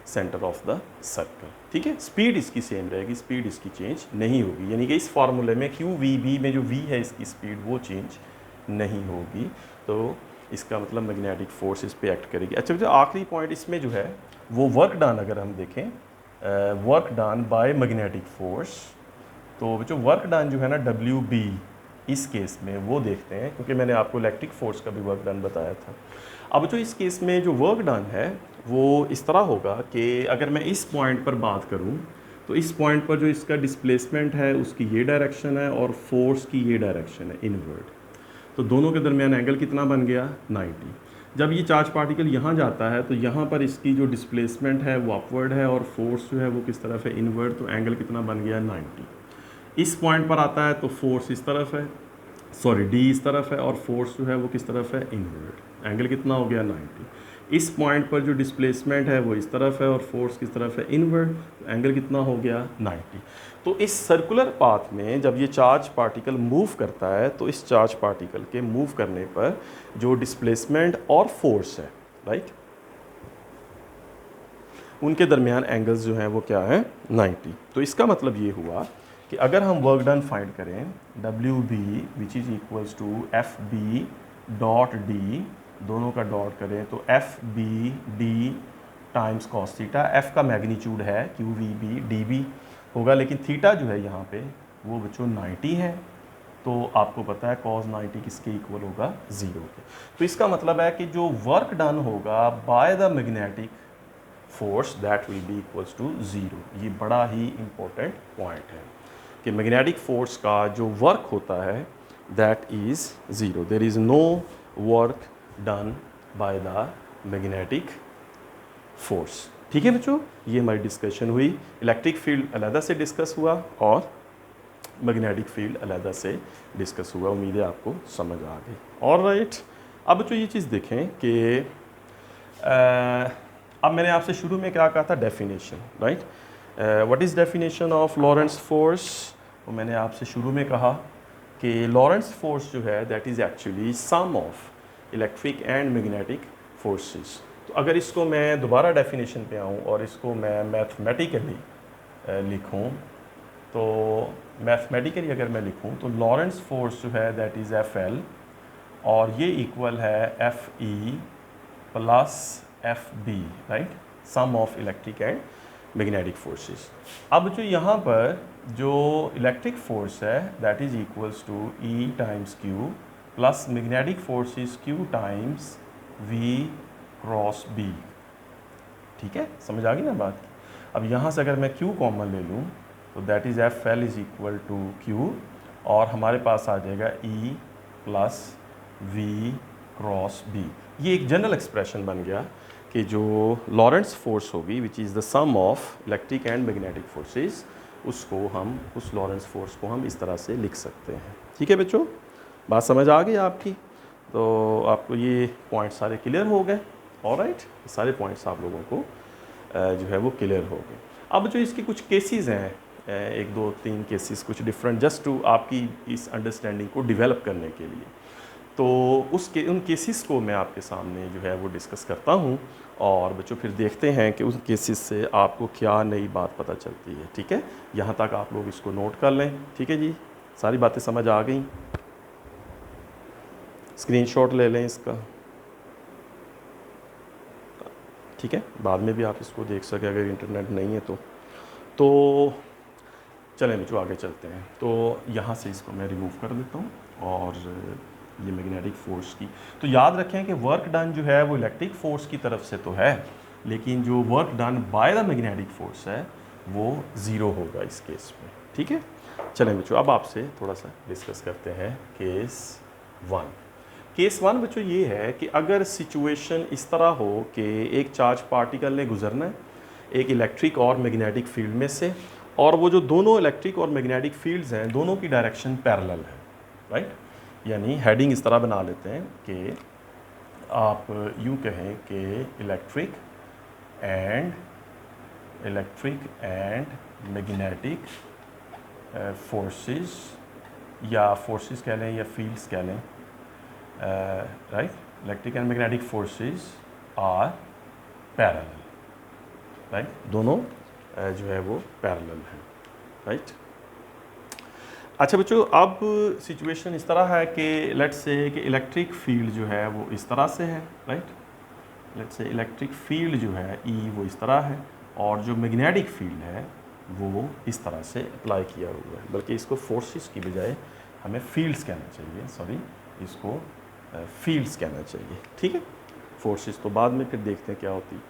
centre of the circle, ठीक है। स्पीड इसकी सेम रहेगी, स्पीड इसकी चेंज नहीं होगी, यानी कि इस फार्मूले में क्यू वी बी में जो वी है इसकी स्पीड वो चेंज नहीं होगी। तो इसका मतलब मैग्नेटिक फोर्स इस पे एक्ट करेगी। अच्छा, जो आखिरी पॉइंट इसमें जो है वो वर्क डन, अगर हम देखें work done by magnetic force, तो जो वर्क डन जो है ना डब्ल्यू बी इस केस में वो देखते हैं, क्योंकि मैंने आपको इलेक्ट्रिक फोर्स का भी वर्क डन बताया था। अब जो इस केस में जो वर्क डन है वो इस तरह होगा कि अगर मैं इस पॉइंट पर बात करूं तो इस पॉइंट पर जो इसका डिस्प्लेसमेंट है उसकी ये डायरेक्शन है और फोर्स की ये डायरेक्शन है इनवर्ड। तो दोनों के दरमियान एंगल कितना बन गया 90। जब ये चार्ज पार्टिकल यहाँ जाता है तो यहाँ पर इसकी जो डिस्प्लेसमेंट है वो अपवर्ड है और फोर्स जो है वो किस तरफ है इनवर्ड, तो एंगल कितना बन गया 90। इस पॉइंट पर आता है तो फोर्स इस तरफ है, सॉरी डी इस तरफ है और फोर्स जो है वो किस तरफ है इनवर्ड, एंगल कितना हो गया 90। इस पॉइंट पर जो डिस्प्लेसमेंट है वो इस तरफ है और फोर्स किस तरफ है इनवर्ड, तो एंगल कितना हो गया 90। तो इस सर्कुलर पाथ में जब ये चार्ज पार्टिकल मूव करता है तो इस चार्ज पार्टिकल के मूव करने पर जो डिस्प्लेसमेंट और फोर्स है, राइट, उनके दरमियान एंगल्स जो हैं वो क्या है 90। तो इसका मतलब ये हुआ कि अगर हम वर्क डन फाइंड करें W B which is equals to F B dot D, दोनों का डॉट करें तो F B D times cos theta, F का मैग्नीट्यूड है Q V B D B होगा, लेकिन थीटा जो है यहाँ पे वो बच्चों 90 है, तो आपको पता है कॉस 90 किसके इक्वल होगा 0 के। तो इसका मतलब है कि जो वर्क डन होगा by the magnetic force that will be equals to 0। ये बड़ा ही इम्पोर्टेंट पॉइंट है कि मैग्नेटिक फोर्स का जो वर्क होता है that is 0, there is no work done by the magnetic force. ठीक है बच्चों, ये हमारी डिस्कशन हुई। इलेक्ट्रिक फील्ड अलहदा से डिस्कस हुआ और मैग्नेटिक फील्ड अलहदा से डिस्कस हुआ। उम्मीद है आपको समझ आ गई। ऑलराइट, अब बच्चों ये चीज़ देखें कि अब मैंने आपसे शुरू में क्या कहा था, definition, right, what is definition of Lorentz force. तो मैंने आपसे शुरू में कहा कि लॉरेंट्ज फोर्स जो है that is actually sum of electric and magnetic forces. तो अगर इसको मैं दोबारा डेफिनेशन पे आऊँ और इसको मैं मैथमेटिकली लिखूँ, तो मैथमेटिकली अगर मैं लिखूँ तो लॉरेंट्ज फोर्स जो है दैट इज़ एफ एल और ये इक्वल है F E plus F B, right, sum of electric and magnetic forces. अब जो यहाँ पर जो इलेक्ट्रिक फोर्स है that is equals to E times Q plus magnetic force is Q times V cross B. ठीक है, समझ आ गई ना बात। अब यहाँ से अगर मैं क्यू कॉमन ले लूँ तो that is F L is equal to Q और हमारे पास आ जाएगा E plus V cross B. ये एक जनरल एक्सप्रेशन बन गया कि जो लॉरेंट्ज फोर्स होगी which is the sum of electric and magnetic forces, उसको हम उस लॉरेंट्ज फोर्स को हम इस तरह से लिख सकते हैं। ठीक है बच्चों, बात समझ आ गई आपकी। तो आपको ये पॉइंट सारे क्लियर हो गए। ऑलराइट, सारे पॉइंट्स आप लोगों को जो है वो क्लियर हो गए। अब जो इसकी कुछ केसेस हैं, एक दो तीन केसेस कुछ डिफरेंट, जस्ट टू आपकी इस अंडरस्टैंडिंग को डेवलप करने के लिए। तो उन केसेस को मैं आपके सामने जो है वो डिस्कस करता हूँ, और बच्चों फिर देखते हैं कि उन केसेस से आपको क्या नई बात पता चलती है। ठीक है, यहाँ तक आप लोग इसको नोट कर लें। ठीक है जी, सारी बातें समझ आ गई? स्क्रीनशॉट ले लें इसका। ठीक है, बाद में भी आप इसको देख सकें अगर इंटरनेट नहीं है तो चलें बच्चों आगे चलते हैं। तो यहाँ से इसको मैं रिमूव कर देता हूँ, और ये मैग्नेटिक फोर्स की, तो याद रखें कि वर्क डन जो है वो इलेक्ट्रिक फोर्स की तरफ से तो है, लेकिन जो work done by the magnetic force है वो ज़ीरो होगा इस केस में। ठीक है, चलें बच्चों अब आपसे थोड़ा सा डिस्कस करते हैं केस वन। केस वन बच्चों ये है कि अगर सिचुएशन इस तरह हो कि एक चार्ज पार्टिकल ने गुजरना है एक इलेक्ट्रिक और मैग्नेटिक फील्ड में से, और वो जो दोनों इलेक्ट्रिक और मैग्नेटिक फील्ड्स हैं दोनों की डायरेक्शन पैरेलल है, राइट। यानी हेडिंग इस तरह बना लेते हैं कि आप यूँ कहें कि इलेक्ट्रिक एंड मैग्नेटिक फोर्सेस, या फोर्सेस कह लें या फील्ड्स कह लें, right. Electric and magnetic forces are parallel, right. दोनों जो है वो पैरेलल हैं, राइट। अच्छा बच्चों, अब सिचुएशन इस तरह है कि लेट्स से कि इलेक्ट्रिक फील्ड जो है वो इस तरह से है, right. Let's say electric field जो है ई वो इस तरह है, और जो मैग्नेटिक फील्ड है वो इस तरह से अप्लाई किया हुआ है, बल्कि इसको फोर्सेस की बजाय हमें फील्ड्स कहना चाहिए, सॉरी इसको फील्ड्स कहना चाहिए। ठीक है, फोर्सेस तो बाद में फिर देखते हैं क्या होती है।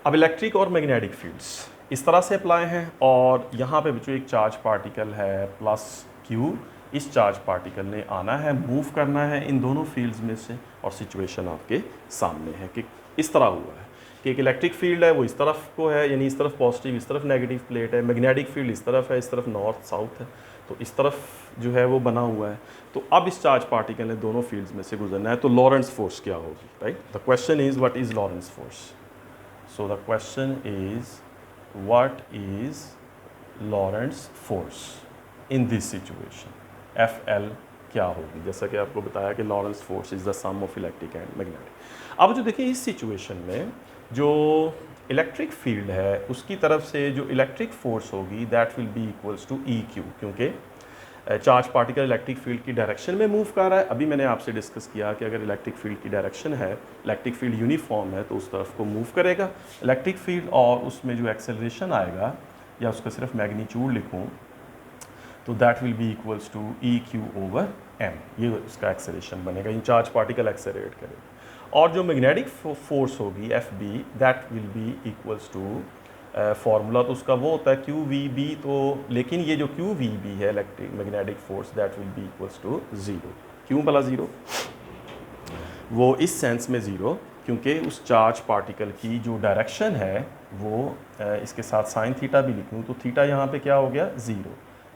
अब इलेक्ट्रिक और मैग्नेटिक फील्ड्स इस तरह से अप्लाई हैं, और यहाँ पे बच्चों एक चार्ज पार्टिकल है प्लस क्यू, इस चार्ज पार्टिकल ने आना है, मूव करना है इन दोनों फील्ड्स में से, और सिचुएशन आपके सामने है कि इस तरह हुआ है कि एक इलेक्ट्रिक फील्ड है वो इस तरफ को है, यानी इस तरफ पॉजिटिव इस तरफ नेगेटिव प्लेट है, मैग्नेटिक फील्ड इस तरफ है, इस तरफ नॉर्थ साउथ है, तो इस तरफ जो है वो बना हुआ है। तो अब इस चार्ज पार्टिकल ने दोनों फील्ड्स में से गुजरना है, तो लॉरेंट्ज फोर्स क्या होगी, right. The question is what is Lorentz force. So the question is what is Lorentz force in this situation, FL क्या होगी। जैसा कि आपको बताया कि Lorentz force is the sum of electric and magnetic। अब जो देखिए इस सिचुएशन में जो इलेक्ट्रिक फील्ड है उसकी तरफ से जो इलेक्ट्रिक फोर्स होगी that will be equals to EQ, क्योंकि चार्ज पार्टिकल इलेक्ट्रिक फील्ड की डायरेक्शन में मूव कर रहा है। अभी मैंने आपसे डिस्कस किया कि अगर इलेक्ट्रिक फील्ड की डायरेक्शन है, इलेक्ट्रिक फील्ड यूनिफॉर्म है, तो उस तरफ को मूव करेगा इलेक्ट्रिक फील्ड, और उसमें जो एक्सेलरेशन आएगा, या उसका सिर्फ मैग्नीट्यूड लिखूं तो that will be equals to EQ over M, ये उसका एक्सेलरेशन बनेगा, इन चार्ज पार्टिकल एक्सेलरेट करेगा। और जो मैग्नेटिक फोर्स होगी FB that will be equals to formula तो उसका वो होता है QVB, तो लेकिन ये जो QVB है electric magnetic force that will be equals to zero. क्यों भला ज़ीरो? वो इस सेंस में ज़ीरो क्योंकि उस चार्ज पार्टिकल की जो डायरेक्शन है वो इसके साथ साइन थीटा भी लिखूँ तो थीटा यहाँ पे क्या हो गया ज़ीरो।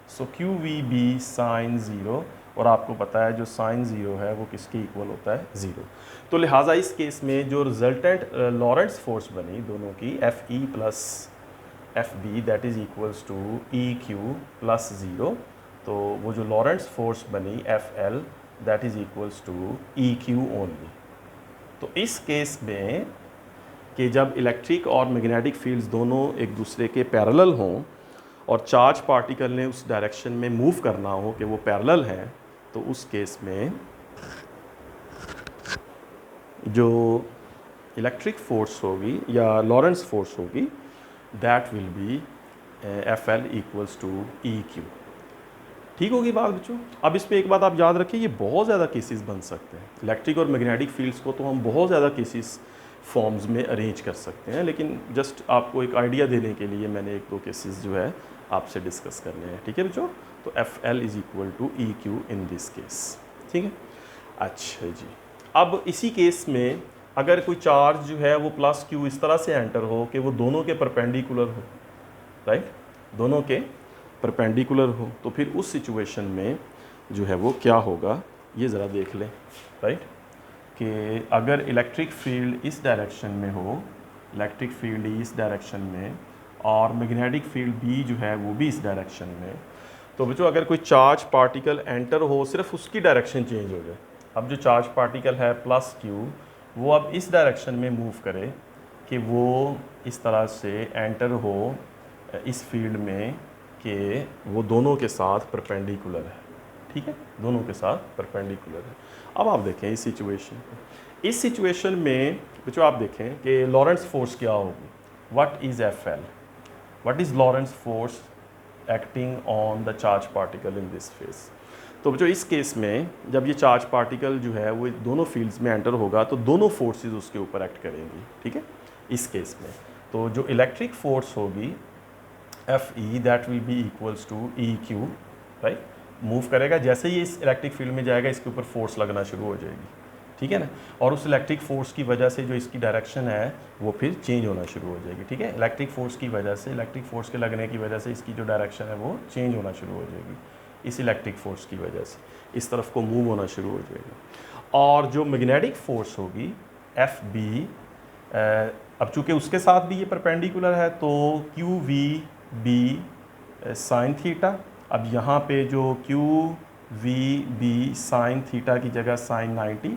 सो QVB साइन ज़ीरो, और आपको पता है जो साइन ज़ीरो है वो किसके इक्वल होता है ज़ीरो। तो लिहाजा इस केस में जो रिजल्टेंट लॉरेंट्स फोर्स बनी दोनों की FE plus FB that is equals to EQ plus zero, तो वो जो लॉरेंट्स फोर्स बनी FL that is equals to EQ only. तो इस केस में कि जब इलेक्ट्रिक और मैग्नेटिक फील्ड्स दोनों एक दूसरे के पैरेलल हों और चार्ज पार्टिकल ने उस डायरेक्शन में मूव करना हो कि वो पैरेलल हैं, तो उस केस में जो इलेक्ट्रिक फोर्स होगी या लॉरेंट्स फोर्स होगी that will be FL equals to EQ। ठीक होगी बात बच्चों। अब इस पे एक बात आप याद रखिए, ये बहुत ज़्यादा केसेस बन सकते हैं। इलेक्ट्रिक और मैग्नेटिक फील्ड्स को तो हम बहुत ज़्यादा केसेस फॉर्म्स में अरेंज कर सकते हैं, लेकिन जस्ट आपको एक आइडिया देने के लिए मैंने एक दो केसेस जो है आपसे डिस्कस करने हैं। ठीक है बच्चों, तो FL is equal to EQ in this case. ठीक है, अच्छा जी। अब इसी केस में अगर कोई चार्ज जो है वो प्लस Q इस तरह से एंटर हो कि वो दोनों के परपेंडिकुलर हो, राइट, दोनों के परपेंडिकुलर हो, तो फिर उस सिचुएशन में जो है वो क्या होगा ये ज़रा देख लें, राइट, कि अगर इलेक्ट्रिक फील्ड इस डायरेक्शन में हो, इलेक्ट्रिक फील्ड इस डायरेक्शन में और मैग्नेटिक फील्ड भी जो है वो भी इस डायरेक्शन में, तो बच्चों अगर कोई चार्ज पार्टिकल एंटर हो सिर्फ उसकी डायरेक्शन चेंज हो जाए, अब जो चार्ज पार्टिकल है प्लस क्यू, वो अब इस डायरेक्शन में मूव करे कि वो इस तरह से एंटर हो इस फील्ड में कि वो दोनों के साथ परपेंडिकुलर है, ठीक है, दोनों के साथ परपेंडिकुलर है। अब आप देखें इस सिचुएशन में जो आप देखें कि लॉरेंट्ज फोर्स क्या होगी, what is F L, what is Lorentz force acting on the charge particle in this phase. तो जो इस केस में जब ये चार्ज पार्टिकल जो है वो दोनों फील्ड्स में एंटर होगा तो दोनों फोर्सेस उसके ऊपर एक्ट करेंगी, ठीक है, इस केस में। तो जो इलेक्ट्रिक फोर्स होगी F E that will be equals to E Q, right, move करेगा, जैसे ही इस इलेक्ट्रिक फील्ड में जाएगा इसके ऊपर फोर्स लगना शुरू हो जाएगी, ठीक है ना, और उस इलेक्ट्रिक फोर्स की वजह से जो इसकी डायरेक्शन है वो फिर चेंज होना शुरू हो जाएगी, ठीक है, इलेक्ट्रिक फोर्स की वजह से, इलेक्ट्रिक फोर्स के लगने की वजह से इसकी जो डायरेक्शन है वो चेंज होना शुरू हो जाएगी, इस इलेक्ट्रिक फोर्स की वजह से इस तरफ को मूव होना शुरू हो जाएगा। और जो मैग्नेटिक फोर्स होगी एफ बी, अब चूंकि उसके साथ भी ये परपेंडिकुलर है तो Q V B sine theta, अब यहाँ पे जो Q V B sine theta की जगह साइन 90,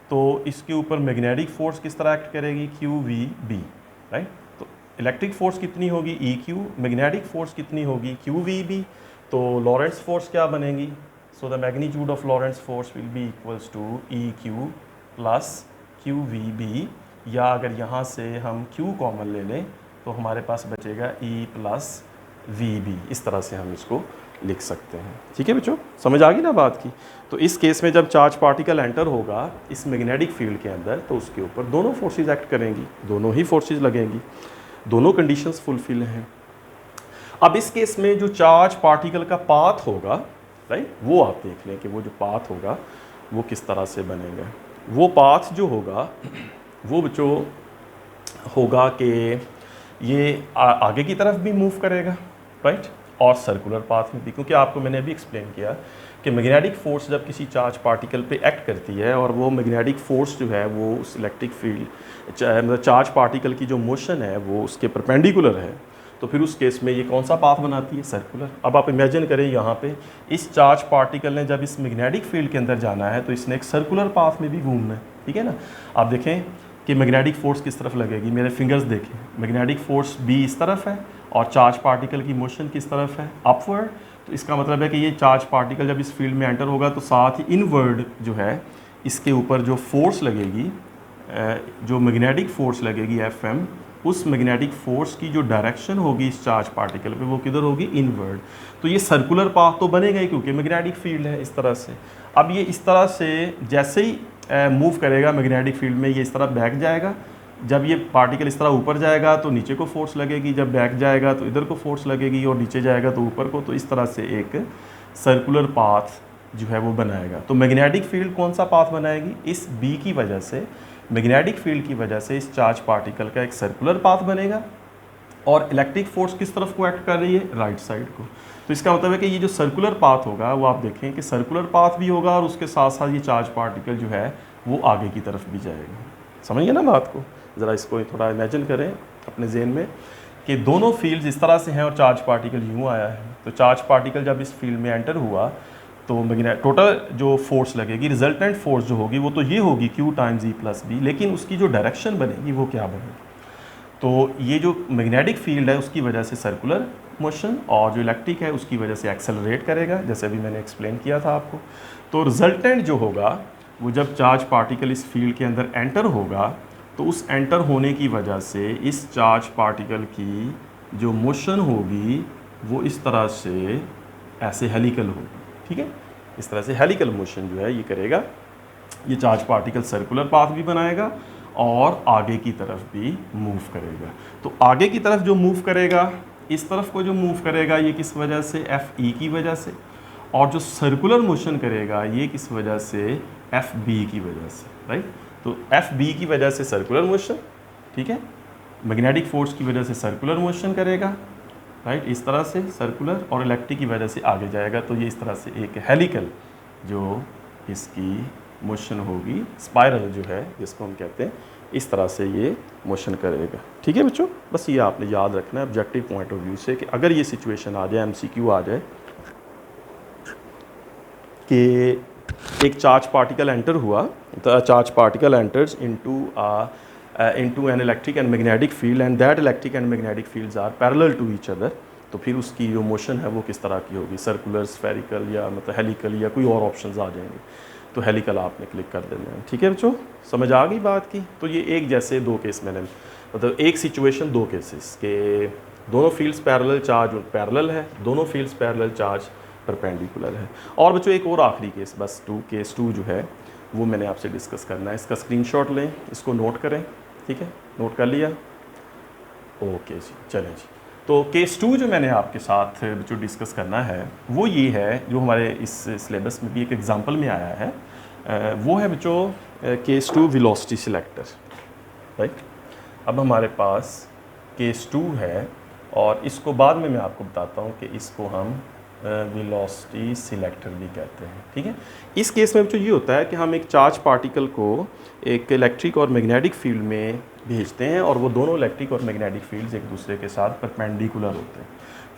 तो इसके ऊपर मैग्नेटिक फोर्स किस तरह एक्ट करेगी, क्यू वी बी, राइट। तो इलेक्ट्रिक फोर्स कितनी होगी ई क्यू, मैग्नेटिक फोर्स कितनी होगी क्यू वी बी, तो लॉरेंट्ज फोर्स क्या बनेगी, so the magnitude of Lorentz force will be equals to E Q plus Q V B, या अगर यहाँ से हम क्यू कॉमन ले लें तो हमारे पास बचेगा ई प्लस वी बी, इस तरह से हम इसको लिख सकते हैं, ठीक है बच्चों, समझ आ गई ना बात की। तो इस केस में जब चार्ज पार्टिकल एंटर होगा इस मैग्नेटिक फील्ड के अंदर तो उसके ऊपर दोनों फोर्सेस एक्ट करेंगी, दोनों ही फोर्सेस लगेंगी, दोनों कंडीशंस फुलफिल हैं। अब इस केस में जो चार्ज पार्टिकल का पाथ होगा, राइट, वो आप देख लें कि वो जो पाथ होगा वो किस तरह से बनेगा। वो पाथ जो होगा वो बच्चों होगा कि ये आगे की तरफ भी मूव करेगा, राइट, और सर्कुलर पाथ में भी, क्योंकि आपको मैंने अभी एक्सप्लेन किया कि मैग्नेटिक फोर्स जब किसी चार्ज पार्टिकल पे एक्ट करती है और वो मैग्नेटिक फोर्स जो है वो उस इलेक्ट्रिक फील्ड मतलब चार्ज पार्टिकल की जो मोशन है वो उसके परपेंडिकुलर है, तो फिर उस केस में ये कौन सा पाथ बनाती है, सर्कुलर। अब आप इमेजिन करें यहाँ पे इस चार्ज पार्टिकल ने जब इस मैग्नेटिक फील्ड के अंदर जाना है तो इसने एक सर्कुलर पाथ में भी घूमना है, ठीक है ना। आप देखें कि मैग्नेटिक फोर्स किस तरफ लगेगी, मेरे फिंगर्स देखें, मैग्नेटिक फोर्स बी इस तरफ है और चार्ज पार्टिकल की मोशन किस तरफ है, अपवर्ड। तो इसका मतलब है कि ये चार्ज पार्टिकल जब इस फील्ड में एंटर होगा तो साथ ही इनवर्ड जो है इसके ऊपर जो फोर्स लगेगी, जो मैग्नेटिक फोर्स लगेगी एफ एम, उस मैग्नेटिक फोर्स की जो डायरेक्शन होगी इस चार्ज पार्टिकल पे वो किधर होगी, इनवर्ड। तो ये सर्कुलर पाथ तो बनेगा ही क्योंकि मैग्नेटिक फील्ड है इस तरह से। अब ये इस तरह से जैसे ही मूव करेगा मैग्नेटिक फील्ड में ये इस तरह बैक जाएगा, जब ये पार्टिकल इस तरह ऊपर जाएगा तो नीचे को फोर्स लगेगी, जब बैक जाएगा तो इधर को फोर्स लगेगी और नीचे जाएगा तो ऊपर को, तो इस तरह से एक सर्कुलर पाथ जो है वो बनाएगा। तो मैग्नेटिक फील्ड कौन सा पाथ बनाएगी, इस बी की वजह से, मैग्नेटिक फील्ड की वजह से इस चार्ज पार्टिकल का एक सर्कुलर पाथ बनेगा और इलेक्ट्रिक फोर्स किस तरफ को एक्ट कर रही है, राइट साइड को। तो इसका मतलब है कि ये जो सर्कुलर पाथ होगा वो आप देखें कि सर्कुलर पाथ भी होगा और उसके साथ साथ ये चार्ज पार्टिकल जो है वो आगे की तरफ भी जाएगा। समझिए ना बात को, ज़रा इसको थोड़ा इमेजिन करें अपने जहन में कि दोनों फील्ड्स इस तरह से हैं और चार्ज पार्टिकल यूँ आया है। तो चार्ज पार्टिकल जब इस फील्ड में एंटर हुआ तो टोटल जो फोर्स लगेगी, रिजल्टेंट फोर्स जो होगी वो तो ये होगी Q times E plus B, लेकिन उसकी जो डायरेक्शन बनेगी वो क्या बनेगी, तो ये जो मैग्नेटिक फील्ड है उसकी वजह से सर्कुलर मोशन और जो इलेक्ट्रिक है उसकी वजह से एक्सेलरेट करेगा, जैसे अभी मैंने एक्सप्लेन किया था आपको। तो रिजल्टेंट जो होगा वो जब चार्ज पार्टिकल इस फील्ड के अंदर एंटर होगा तो उस एंटर होने की वजह से इस चार्ज पार्टिकल की जो मोशन होगी वो इस तरह से ऐसे हेलिकल होगी, ठीक है, इस तरह से हेलिकल मोशन जो है ये करेगा। ये चार्ज पार्टिकल सर्कुलर पाथ भी बनाएगा और आगे की तरफ भी मूव करेगा। तो आगे की तरफ जो मूव करेगा, इस तरफ को जो मूव करेगा ये किस वजह से, एफ ई की वजह से, और जो सर्कुलर मोशन करेगा ये किस वजह से, एफ बी की वजह से, राइट। तो एफ बी की वजह से सर्कुलर मोशन, ठीक है, मैग्नेटिक फोर्स की वजह से सर्कुलर मोशन करेगा, राइट, इस तरह से सर्कुलर, और इलेक्ट्रिक की वजह से आगे जाएगा। तो ये इस तरह से एक हेलिकल जो इसकी मोशन होगी, स्पाइरल जो है जिसको हम कहते हैं, इस तरह से ये मोशन करेगा। ठीक है बच्चों, बस ये आपने याद रखना है ऑब्जेक्टिव पॉइंट ऑफ व्यू से कि अगर ये सिचुएशन आ जाए, एमसीक्यू आ जाए कि एक चार्ज पार्टिकल एंटर हुआ, the charge particle enters into an electric and magnetic field and that electric and magnetic fields are parallel to each other, तो फिर उसकी जो मोशन है वो किस तरह की होगी, सर्कुलर, स्फेरिकल या मतलब हेलिकल या कोई और ऑप्शंस आ जाएंगे। तो हेलिकल आपने क्लिक कर देना है। ठीक है बच्चों, समझ आ गई बात की। तो ये एक जैसे दो केस मैंने मतलब एक सिचुएशन दो केसेस के दोनों फील्ड्स पैरेलल, चार्ज पैरेलल है, दोनों फील्ड्स पैरेलल, चार्ज परपेंडिकुलर है। और बच्चों एक और आखिरी केस बस केस 2 जो है वो मैंने आपसे डिस्कस करना है। इसका स्क्रीनशॉट लें, इसको नोट करें। ठीक है, नोट कर लिया? ओके जी, चलें जी। तो केस 2 जो मैंने आपके साथ जो डिस्कस करना है वो ये है, जो हमारे इस सिलेबस में भी एक एग्जांपल में आया है, वो है बच्चों केस 2 वेलोसिटी सिलेक्टर। राइट, अब हमारे पास केस 2 है और इसको बाद में मैं आपको बताता हूँ कि इसको हम वेलोसिटी सिलेक्टर भी कहते हैं। ठीक है, इस केस में बच्चों ये होता है कि हम एक चार्ज पार्टिकल को एक इलेक्ट्रिक और मैग्नेटिक फील्ड में भेजते हैं और वो दोनों इलेक्ट्रिक और मैग्नेटिक फील्ड्स एक दूसरे के साथ परपेंडिकुलर होते हैं।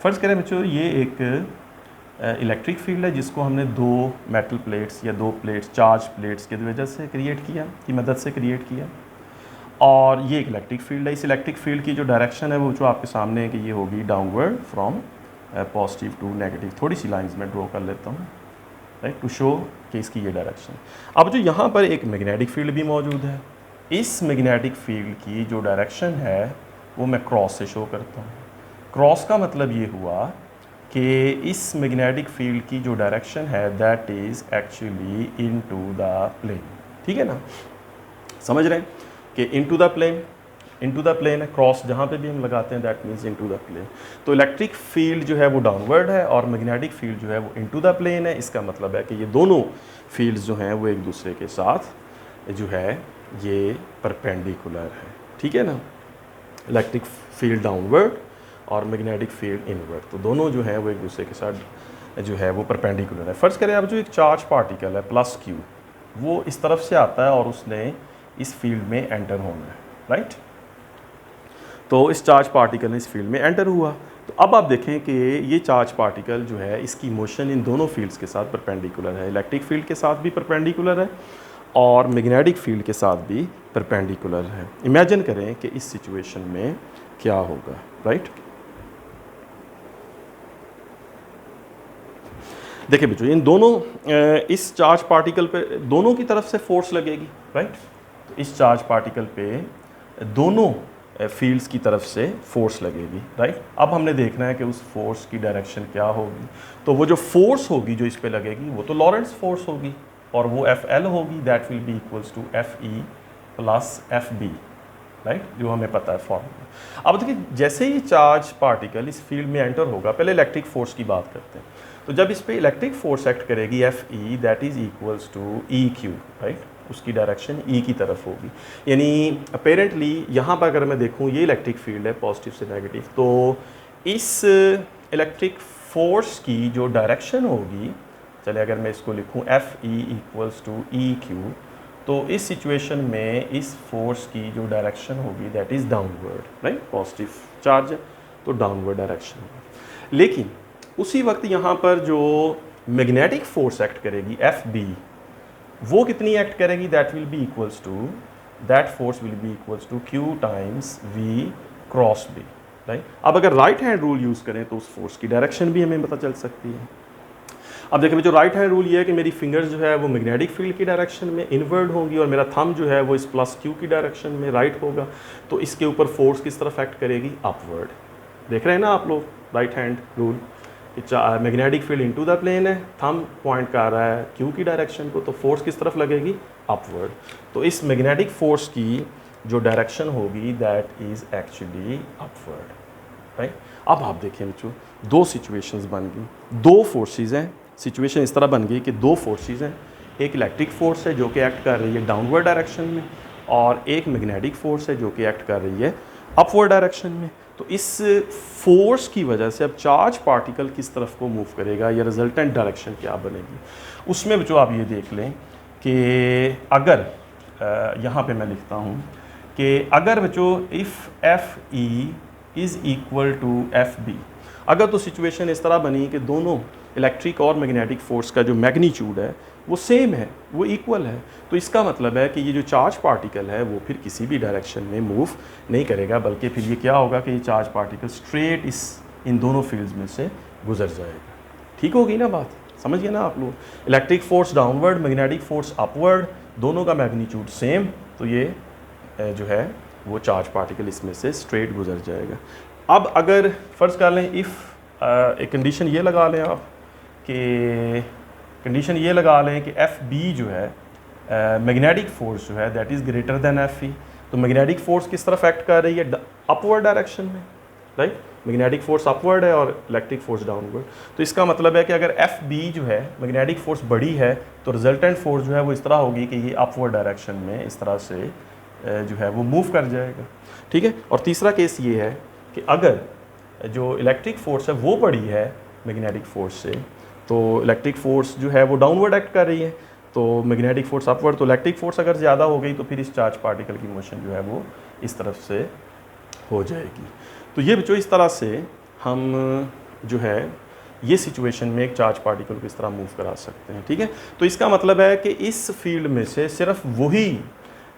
फर्ज करें बच्चों ये एक इलेक्ट्रिक फील्ड है जिसको हमने दो मेटल प्लेट्स या दो प्लेट्स, चार्ज प्लेट्स की वजह से क्रिएट किया, की मदद से क्रिएट किया, और ये एक इलेक्ट्रिक फील्ड है। इस इलेक्ट्रिक फील्ड की जो डायरेक्शन है वो जो आपके सामने है कि ये होगी downward from positive to negative. थोड़ी सी लाइंस में ड्रॉ कर लेता हूँ, राइट, टू शो कि इसकी ये डायरेक्शन। अब जो यहाँ पर एक मैग्नेटिक फील्ड भी मौजूद है, इस मैग्नेटिक फील्ड की जो डायरेक्शन है वो मैं क्रॉस से शो करता हूँ। क्रॉस का मतलब ये हुआ कि इस मैग्नेटिक फील्ड की जो डायरेक्शन है that is actually into the plane. ठीक है ना, समझ रहे हैं कि into the plane, into the plane है, क्रॉस जहाँ पे भी हम लगाते हैं that means into the plane. तो इलेक्ट्रिक फील्ड जो है वो डाउनवर्ड है और मैग्नेटिक फील्ड जो है वो इनटू द प्लेन है। इसका मतलब है कि ये दोनों फील्ड्स जो हैं वो एक दूसरे के साथ जो है ये परपेंडिकुलर है। ठीक है ना, इलेक्ट्रिक फील्ड डाउनवर्ड और मैग्नेटिक फील्ड इनवर्ड, तो दोनों जो है वो एक दूसरे के साथ जो है वो परपेंडिकुलर है। फर्ज करें अब जो एक चार्ज पार्टिकल है प्लस क्यू, वो इस तरफ से आता है और उसने इस फील्ड में एंटर होना है, राइट। तो इस चार्ज पार्टिकल ने इस फील्ड में एंटर हुआ। तो अब आप देखें कि ये चार्ज पार्टिकल जो है इसकी मोशन इन दोनों फील्ड्स के साथ परपेंडिकुलर है, इलेक्ट्रिक फील्ड के साथ भी परपेंडिकुलर है और मैग्नेटिक फील्ड के साथ भी परपेंडिकुलर है। इमेजिन करें कि इस सिचुएशन में क्या होगा, राइट। देखिए बच्चों, इन दोनों इस चार्ज पार्टिकल पे दोनों की तरफ से फोर्स लगेगी, राइट। तो इस चार्ज पार्टिकल पे दोनों फील्ड्स की तरफ से फोर्स लगेगी, राइट। अब हमने देखना है कि उस फोर्स की डायरेक्शन क्या होगी। तो वो जो फोर्स होगी जो इस पे लगेगी वो तो लॉरेंट्ज फोर्स होगी और वो FL होगी, that will be equals to FE plus FB, right, जो हमें पता है फॉर्मूला। अब देखिए जैसे ही चार्ज पार्टिकल इस फील्ड में एंटर होगा, पहले इलेक्ट्रिक फोर्स की बात करते हैं। तो जब इस पे इलेक्ट्रिक फोर्स एक्ट करेगी FE that is equals to EQ, right, उसकी डायरेक्शन E की तरफ होगी। यानी अपेरेंटली यहाँ पर अगर मैं देखूँ ये इलेक्ट्रिक फील्ड है पॉजिटिव से नेगेटिव, तो इस इलेक्ट्रिक फोर्स की जो डायरेक्शन होगी, चले अगर मैं इसको लिखूँ FE इक्वल्स टू EQ, तो इस सिचुएशन में इस फोर्स की जो डायरेक्शन होगी that is downward, right, positive charge है तो डाउनवर्ड डायरेक्शन होगी। लेकिन उसी वक्त यहाँ पर जो मैग्नेटिक फोर्स एक्ट करेगी FB, वो कितनी एक्ट करेगी, that will be equals to, that force will be equals to Q times V cross B, right. अब अगर राइट हैंड रूल यूज़ करें तो उस फोर्स की डायरेक्शन भी हमें पता चल सकती है। अब देखिए जो राइट हैंड रूल ये है कि मेरी फिंगर्स जो है वो मैग्नेटिक फील्ड की डायरेक्शन में इनवर्ड होंगी और मेरा थंब जो है वो इस प्लस Q की डायरेक्शन में राइट होगा। तो इसके ऊपर फोर्स किस तरफ एक्ट करेगी, अपवर्ड। देख रहे हैं ना आप लोग right hand rule, magnetic field into the plane है, थंब पॉइंट कर रहा है Q की डायरेक्शन को, तो फोर्स किस तरफ लगेगी, अपवर्ड। तो इस मैग्नेटिक फोर्स की जो डायरेक्शन होगी that is actually upward, right. अब आप देखें बच्चों, दो सिचुएशंस बन गई, दो फोर्सेस हैं। सिचुएशन इस तरह बन गई कि दो फोर्सेस हैं, एक इलेक्ट्रिक फोर्स है जो कि एक्ट कर रही है डाउनवर्ड डायरेक्शन में और एक मैग्नेटिक फोर्स है जो कि एक्ट कर रही है अपवर्ड डायरेक्शन में। तो इस फोर्स की वजह से अब चार्ज पार्टिकल किस तरफ को मूव करेगा या रिजल्टेंट डायरेक्शन क्या बनेगी, उसमें बच्चों आप ये देख लें कि अगर यहाँ पे मैं लिखता हूँ कि अगर बच्चों if FE is equal to FB, अगर तो सिचुएशन इस तरह बनी कि दोनों इलेक्ट्रिक और मैग्नेटिक फोर्स का जो मैग्नीट्यूड है वो सेम है, वो इक्वल है। तो इसका मतलब है कि ये जो चार्ज पार्टिकल है वो फिर किसी भी डायरेक्शन में मूव नहीं करेगा, बल्कि फिर ये क्या होगा कि ये चार्ज पार्टिकल स्ट्रेट इन दोनों फील्ड्स में से गुजर जाएगा। ठीक होगी ना बात, समझ गए ना आप लोग। Electric force downward, magnetic force upward, दोनों का मैग्नीट्यूड सेम, तो ये जो है वो चार्ज पार्टिकल इसमें से स्ट्रेट गुजर जाएगा। अब अगर फ़र्ज़ कर लें एक कंडीशन ये लगा लें आप कि एफ बी जो है मैग्नेटिक फोर्स जो है that is greater than F E. तो मैग्नेटिक फोर्स किस तरफ एक्ट कर रही है? अपवर्ड डायरेक्शन में, राइट। मैग्नेटिक फोर्स अपवर्ड है और इलेक्ट्रिक फोर्स डाउनवर्ड। तो इसका मतलब है कि अगर एफ बी जो है मैग्नेटिक फोर्स बड़ी है तो रिजल्टेंट फोर्स जो है वो इस तरह होगी कि ये अपवर्ड डायरेक्शन में इस तरह से जो है वो मूव कर जाएगा, ठीक है। और तीसरा केस ये है कि अगर जो इलेक्ट्रिक फोर्स है वो बड़ी है मैग्नेटिक फोर्स से, तो इलेक्ट्रिक फोर्स जो है वो डाउनवर्ड एक्ट कर रही है, तो मैग्नेटिक फोर्स अपवर्ड। तो इलेक्ट्रिक फोर्स अगर ज़्यादा हो गई तो फिर इस चार्ज पार्टिकल की मोशन जो है वो इस तरफ से हो जाएगी। तो ये बच्चों इस तरह से हम जो है ये सिचुएशन में एक चार्ज पार्टिकल को इस तरह मूव करा सकते हैं, ठीक है। तो इसका मतलब है कि इस फील्ड में से सिर्फ वही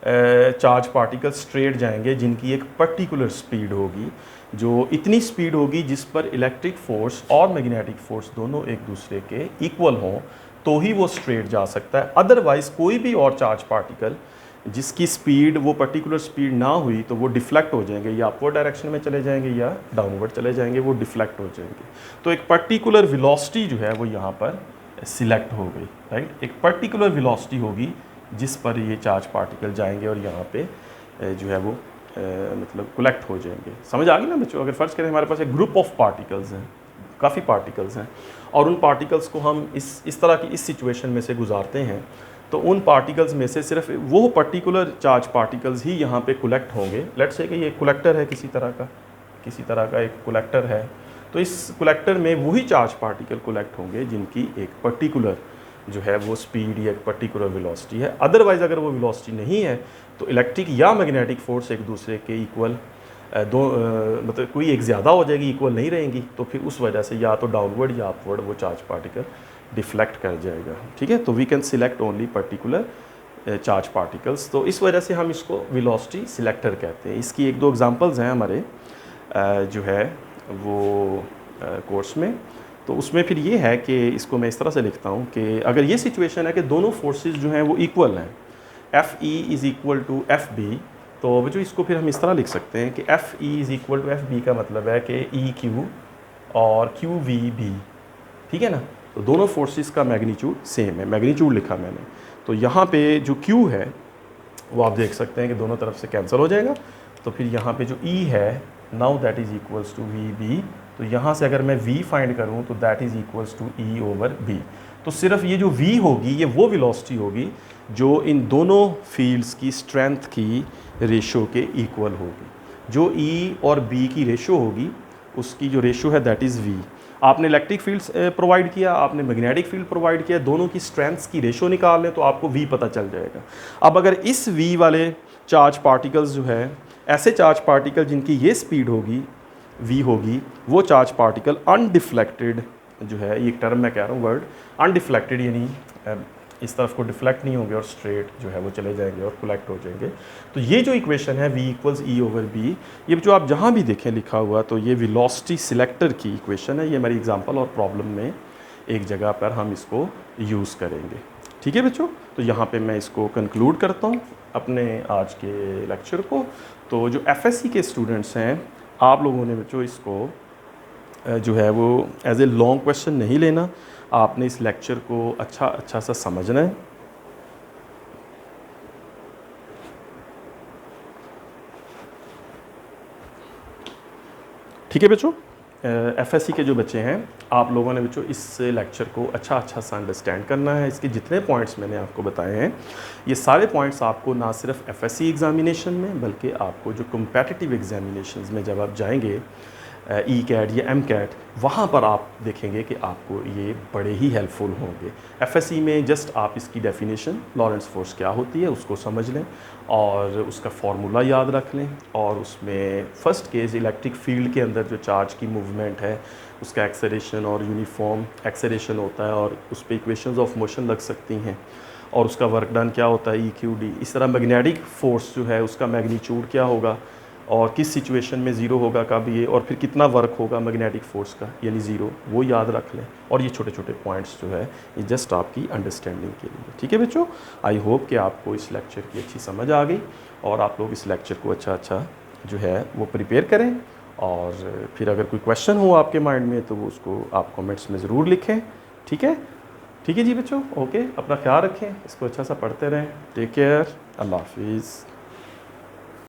चार्ज पार्टिकल स्ट्रेट जाएंगे जिनकी एक पर्टिकुलर स्पीड होगी, जो इतनी स्पीड होगी जिस पर इलेक्ट्रिक फोर्स और मैग्नेटिक फोर्स दोनों एक दूसरे के इक्वल हों, तो ही वो स्ट्रेट जा सकता है। अदरवाइज़ कोई भी और चार्ज पार्टिकल जिसकी स्पीड वो पर्टिकुलर स्पीड ना हुई तो वो डिफ्लेक्ट हो जाएंगे, या अपवर्ड डायरेक्शन में चले जाएंगे या डाउनवर्ड चले जाएंगे, वो डिफ्लेक्ट हो जाएंगे। तो एक पर्टिकुलर वेलोसिटी जो है वो यहाँ पर सिलेक्ट हो गई, राइट। एक पर्टिकुलर वेलोसिटी होगी जिस पर ये चार्ज पार्टिकल जाएंगे और यहाँ पे जो है वो मतलब कलेक्ट हो जाएंगे। समझ आ गई ना बच्चों। अगर फ़र्ज़ करें हमारे पास एक ग्रुप ऑफ पार्टिकल्स हैं, काफ़ी पार्टिकल्स हैं, और उन पार्टिकल्स को हम इस तरह की इस सिचुएशन में से गुजारते हैं, तो उन पार्टिकल्स में से सिर्फ वो पर्टिकुलर चार्ज पार्टिकल्स ही यहाँ पे कलेक्ट होंगे। लेट्स से कि ये कलेक्टर है किसी तरह का एक कलेक्टर है, तो इस कलेक्टर में वही चार्ज पार्टिकल कलेक्ट होंगे जिनकी एक पर्टिकुलर जो है वो स्पीड या एक पर्टिकुलर वेलोसिटी है। अदरवाइज़ अगर वो वेलोसिटी नहीं है तो इलेक्ट्रिक या मैग्नेटिक फोर्स एक दूसरे के इक्वल मतलब कोई एक ज़्यादा हो जाएगी, इक्वल नहीं रहेंगी, तो फिर उस वजह से या तो डाउनवर्ड या अपवर्ड वो चार्ज पार्टिकल डिफ्लेक्ट कर जाएगा, ठीक है। तो we can select only particular charge particles. तो इस वजह से हम इसको वेलोसिटी सिलेक्टर कहते हैं। इसकी एक दो एग्जांपल्स हैं हमारे जो है वो कोर्स में। तो उसमें फिर ये है कि इसको मैं इस तरह से लिखता हूँ कि अगर ये सिचुएशन है कि दोनों फोर्सेस जो हैं वो इक्वल हैं, F E is equal to F B, तो बच्चों इसको फिर हम इस तरह लिख सकते हैं कि F E is equal to F B का मतलब है कि ई क्यू और क्यू वी बी, ठीक है ना। तो दोनों फोर्सेस का मैग्नीट्यूड सेम है, मैग्नीट्यूड लिखा मैंने। तो यहाँ पे जो क्यू है वो आप देख सकते हैं कि दोनों तरफ से कैंसिल हो जाएगा। तो फिर यहाँ पे जो ई है now that is equals to V B, तो यहाँ से अगर मैं v फाइंड करूँ तो that is equals to e over b। तो सिर्फ ये जो v होगी ये वो वेलोसिटी होगी जो इन दोनों फील्ड्स की स्ट्रेंथ की रेशो के इक्वल होगी। जो e और b की रेशो होगी उसकी जो रेशो है दैट इज़ v। आपने इलेक्ट्रिक फील्ड प्रोवाइड किया, आपने मैग्नेटिक फील्ड प्रोवाइड किया, दोनों की स्ट्रेंथ्स की रेशो निकाल लें तो आपको v पता चल जाएगा। अब अगर इस v वाले चार्ज पार्टिकल्स जो है, ऐसे चार्ज पार्टिकल जिनकी ये स्पीड होगी v होगी, वो चार्ज पार्टिकल अनडिफ्लेक्टेड जो है, ये टर्म मैं कह रहा हूँ वर्ड अनडिफ्लेक्टेड, यानी इस तरफ को डिफ्लेक्ट नहीं होंगे और स्ट्रेट जो है वो चले जाएंगे और कलेक्ट हो जाएंगे। तो ये जो इक्वेशन है v equals e over b, ये जो आप जहाँ भी देखें लिखा हुआ तो ये वेलोसिटी सिलेक्टर की इक्वेशन है। ये हमारी एग्जांपल और प्रॉब्लम में एक जगह पर हम इसको यूज़ करेंगे, ठीक है बच्चों। तो यहाँ पे मैं इसको कंक्लूड करता हूँ अपने आज के लेक्चर को। तो जो FSC के स्टूडेंट्स हैं, आप लोगों ने बच्चों इसको जो है वो एज ए लॉन्ग क्वेश्चन नहीं लेना, आपने इस लेक्चर को अच्छा सा समझना है। ठीक है बच्चों, FSC के जो बच्चे हैं, आप लोगों ने बच्चों इस लेक्चर को अच्छा सा अंडरस्टैंड करना है। इसके जितने पॉइंट्स मैंने आपको बताए हैं, ये सारे पॉइंट्स आपको ना सिर्फ FSC एग्ज़ामिनेशन में बल्कि आपको जो कॉम्पिटिटिव एग्जामिनेशंस में जब आप जाएंगे ई कैट या एम कैट, वहाँ पर आप देखेंगे कि आपको ये बड़े ही हेल्पफुल होंगे। एफएससी में जस्ट आप इसकी डेफिनेशन लॉरेंट्ज़ फोर्स क्या होती है उसको समझ लें और उसका फार्मूला याद रख लें, और उसमें फ़र्स्ट केस इलेक्ट्रिक फील्ड के अंदर जो चार्ज की मूवमेंट है उसका एक्सेलरेशन और यूनिफॉर्म एक्सेलरेशन होता है और उस पर इक्वेशंस ऑफ मोशन लग सकती हैं, और उसका वर्क डन क्या होता है EQD। इस तरह मैग्नेटिक फोर्स जो है उसका मैग्नीट्यूड क्या होगा और किस सिचुएशन में ज़ीरो होगा कब ये, और फिर कितना वर्क होगा मैग्नेटिक फोर्स का यानी ज़ीरो, वो याद रख लें। और ये छोटे छोटे पॉइंट्स जो है ये जस्ट आपकी अंडरस्टैंडिंग के लिए। ठीक है बच्चों, आई होप कि आपको इस लेक्चर की अच्छी समझ आ गई और आप लोग इस लेक्चर को अच्छा जो है वो प्रिपेयर करें, और फिर अगर कोई क्वेश्चन हो आपके माइंड में तो वो उसको आप कमेंट्स में ज़रूर लिखें। ठीक है जी बच्चों, ओके, अपना ख्याल रखें, इसको अच्छा सा पढ़ते रहें। टेक केयर, अल्लाह हाफिज़।